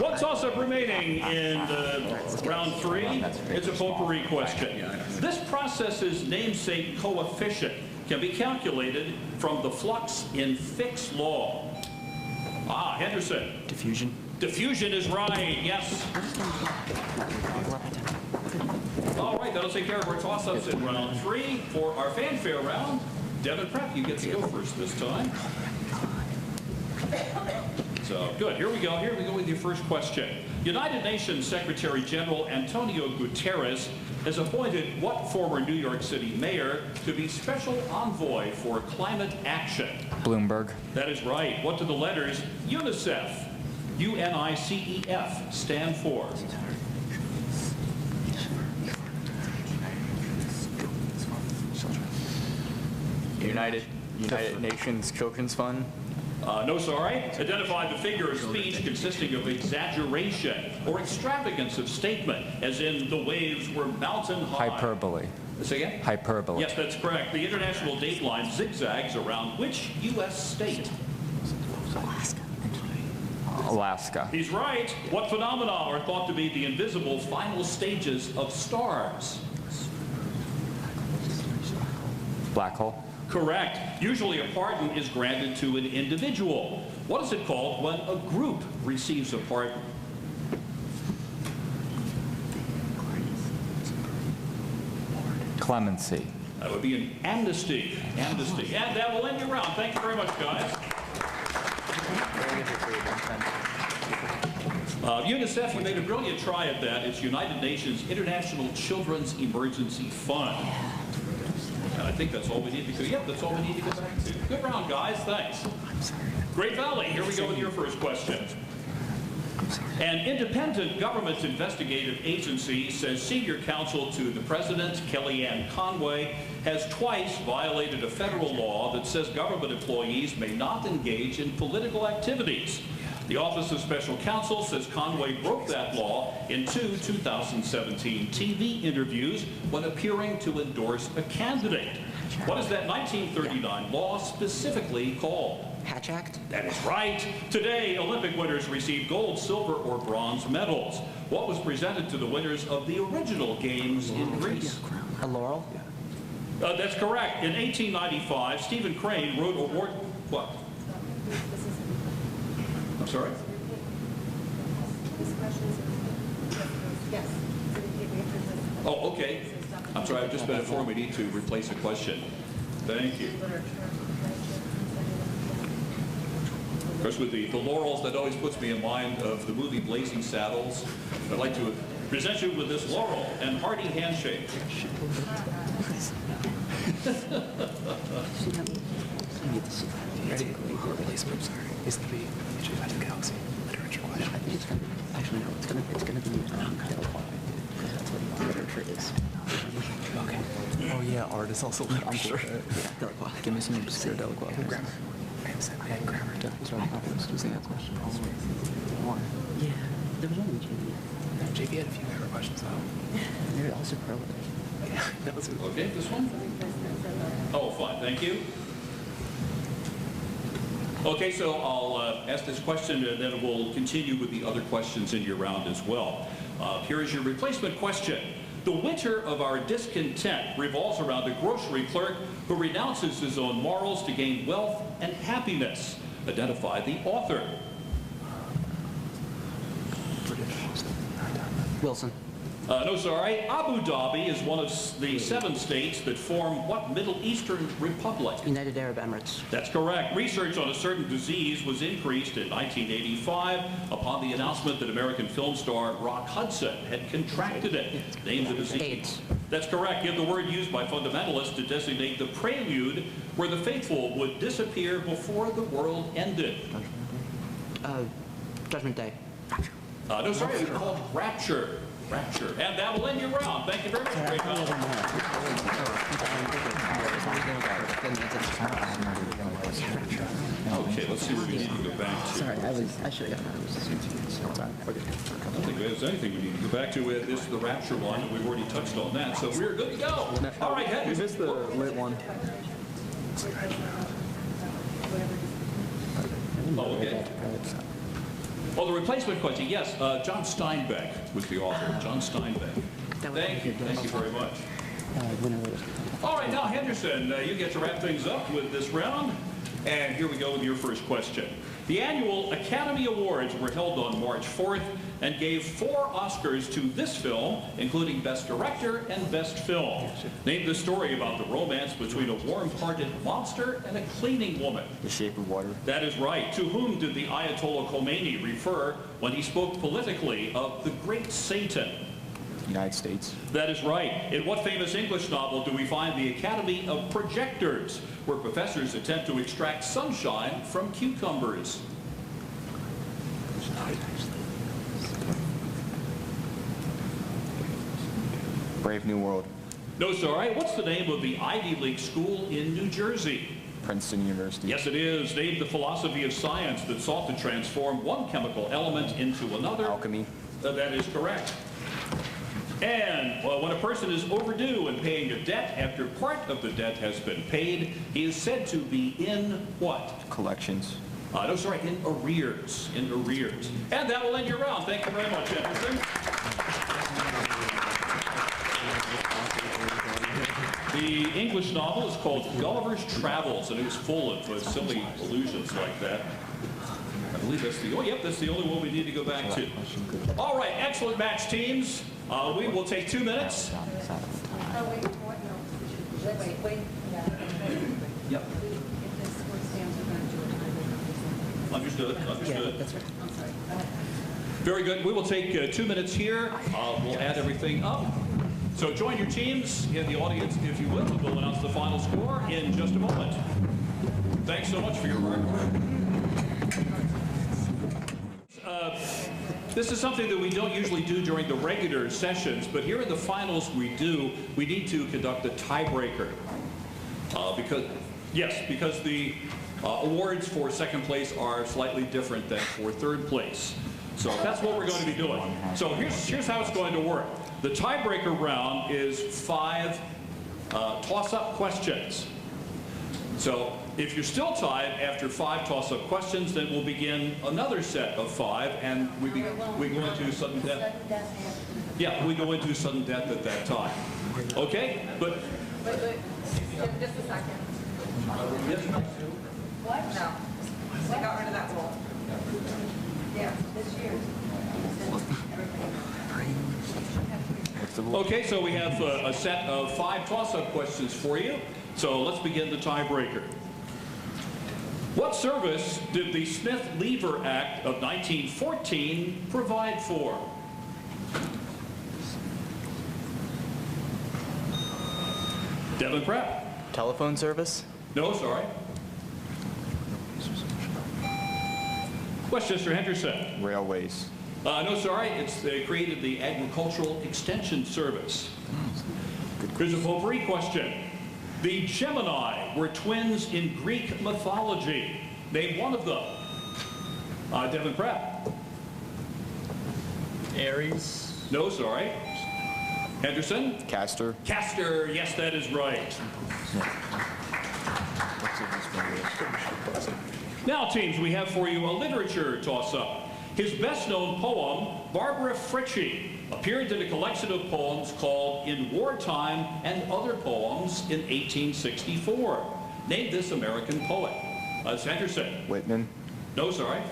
One toss-up remaining in round 3. It's a potpourri question. This process's namesake coefficient can be calculated from the flux in Fick's law. Henderson. Diffusion? Diffusion is right, yes. All right, that'll take care of our toss-ups in round 3. For our fanfare round, Devin Pratt, you get to go first this time. So, good. Here we go. Here we go with your first question. United Nations Secretary General Antonio Guterres has appointed what former New York City mayor to be special envoy for climate action? Bloomberg. That is right. What do the letters UNICEF, UNICEF, stand for? United Nations Children's Fund. No, sorry. Identify the figure of speech consisting of exaggeration or extravagance of statement, as in the waves were mountain high. Hyperbole. Say again? Hyperbole. Yes, that's correct. The international dateline zigzags around which U.S. state? Alaska. He's right. What phenomena are thought to be the invisible final stages of stars? Black hole. Correct. Usually a pardon is granted to an individual. What is it called when a group receives a pardon? Clemency. That would be an amnesty. Amnesty. And that will end your round. Thank you very much, guys. UNICEF, you made a brilliant try at that. It's United Nations International Children's Emergency Fund. And I think that's all we need to go. Yep, that's all we need to go back to. Good round, guys. Thanks. Great Valley, here we go with your first question. An independent government investigative agency says senior counsel to the president, Kellyanne Conway, has twice violated a federal law that says government employees may not engage in political activities. The Office of Special Counsel says Conway broke that law in 2017 TV interviews when appearing to endorse a candidate. What is that 1939 law specifically called? Hatch Act? That is right. Today, Olympic winners receive gold, silver, or bronze medals. What was presented to the winners of the original games in Greece? A laurel? That's correct. In 1895, Stephen Crane wrote award... What? I'm sorry? Yes. Oh, okay. I'm sorry, I've just been informed we need to replace a question. Thank you. Of course, with the laurels, that always puts me in mind of the movie Blazing Saddles. I'd like to present you with this laurel and hearty handshake. Ready? Replacement, sorry. It's going to be Untitled Galaxy literature question. I think it's going to be, actually no, it's going to be Delacroix. Because that's what literature is. Okay. Oh yeah, art is also literature. Delacroix. Give me some obscure Delacroix. Grammar. Man, grammar. That's what I was using that question all the way. One. Yeah, there was only JV. No, JV had a few grammar questions though. They're all superlative. Yeah, that was Okay, this one? Oh, fine, thank you. Okay, so I'll ask this question and then we'll continue with the other questions in your round as well. Here is your replacement question. The winter of our discontent revolves around a grocery clerk who renounces his own morals to gain wealth and happiness. Identify the author. Wilson. No, sorry. Abu Dhabi is one of the 7 states that form what Middle Eastern republic? United Arab Emirates. That's correct. Research on a certain disease was increased in 1985 upon the announcement that American film star Rock Hudson had contracted it. Name the disease. AIDS. That's correct. Give the word used by fundamentalists to designate the prelude where the faithful would disappear before the world ended. Judgment Day. No, sorry. It's called Rapture. Rapture. And that will end your round. Thank you very much. Great round. Okay, let's see where we need to go back to. Sorry, I should have gotten that. I don't think there's anything we need to go back to. This is the Rapture one, and we've already touched on that, so we're good to go. All right, Henry. We missed the lit one. Oh, okay. Well, the replacement question, yes, John Steinbeck was the author. John Steinbeck. Thank you very much. All right, now Henderson, you get to wrap things up with this round. And here we go with your first question. The annual Academy Awards were held on March 4th and gave 4 Oscars to this film, including Best Director and Best Film. Name the story about the romance between a warm-hearted monster and a cleaning woman. The Shape of Water. That is right. To whom did the Ayatollah Khomeini refer when he spoke politically of the great Satan? United States. That is right. In what famous English novel do we find the Academy of Projectors, where professors attempt to extract sunshine from cucumbers? Brave New World. No, sorry. What's the name of the Ivy League school in New Jersey? Princeton University. Yes, it is. Named the philosophy of science that sought to transform one chemical element into another. Alchemy. That is correct. And when a person is overdue in paying a debt after part of the debt has been paid, he is said to be in what? Collections. No, sorry, in arrears. In arrears. And that will end your round. Thank you very much, Anderson. The English novel is called Gulliver's Travels, and it was full of silly allusions like that. I believe that's the, that's the only one we need to go back to. All right, excellent match, teams. We will take 2 minutes. Wait. Yep. If this word stands, we're going to do it. Understood. Yeah, that's right. I'm sorry. Very good. We will take 2 minutes here. We'll add everything up. So join your teams in the audience, if you will, and we'll announce the final score in just a moment. Thanks so much for your hard work. This is something that we don't usually do during the regular sessions, but here in the finals we need to conduct a tiebreaker. Because the awards for second place are slightly different than for third place. So that's what we're going to be doing. So here's how it's going to work. The tiebreaker round is 5 toss-up questions. So if you're still tied after 5 toss-up questions, then we'll begin another set of 5, and we go into sudden death. Yeah, we go into sudden death at that time. Okay? But Wait, just a second. What? No. I got rid of that rule. Yeah, this year. okay, so we have a set of 5 toss-up questions for you. So let's begin the tiebreaker. What service did the Smith-Lever Act of 1914 provide for? Devin Pratt. Telephone service? No, sorry. Westchester Henderson. Railways. No, sorry. They created the Agricultural Extension Service. Here's a potpourri question. The Gemini were twins in Greek mythology. Name one of them. Devin Pratt. Aries. No, sorry. Henderson. Castor. Castor. Yes, that is right. Now, teams, we have for you a literature toss-up. His best-known poem, Barbara Frietchie, appeared in a collection of poems called In Wartime and Other Poems in 1864. Name this American poet. It's Henderson. Whitman. No, sorry.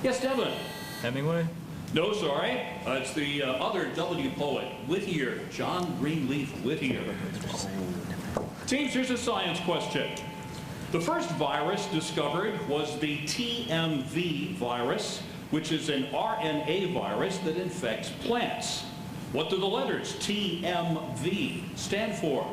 Yes, Devin. Hemingway. No, sorry. It's the other W poet, Whittier, John Greenleaf Whittier. Teams, here's a science question. The first virus discovered was the TMV virus, which is an RNA virus that infects plants. What do the letters TMV stand for?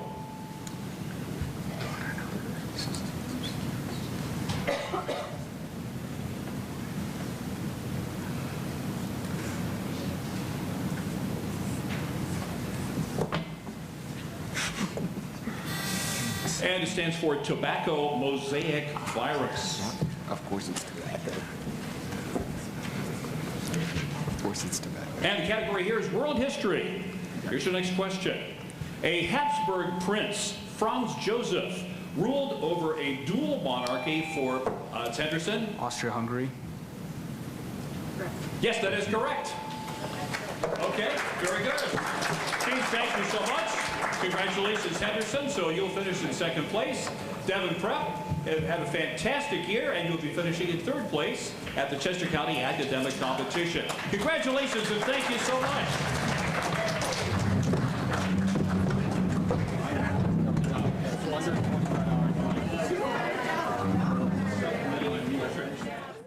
And it stands for tobacco mosaic virus. Of course it's tobacco. Of course it's tobacco. And the category here is world history. Here's your next question. A Habsburg prince, Franz Joseph, ruled over a dual monarchy for, it's Henderson? Austria-Hungary? Yes, that is correct. Okay, very good. Teams, thank you so much. Congratulations, Henderson. So you'll finish in 2nd place. Devin Prep had a fantastic year, and you'll be finishing in 3rd place at the Chester County Academic Competition. Congratulations, and thank you so much.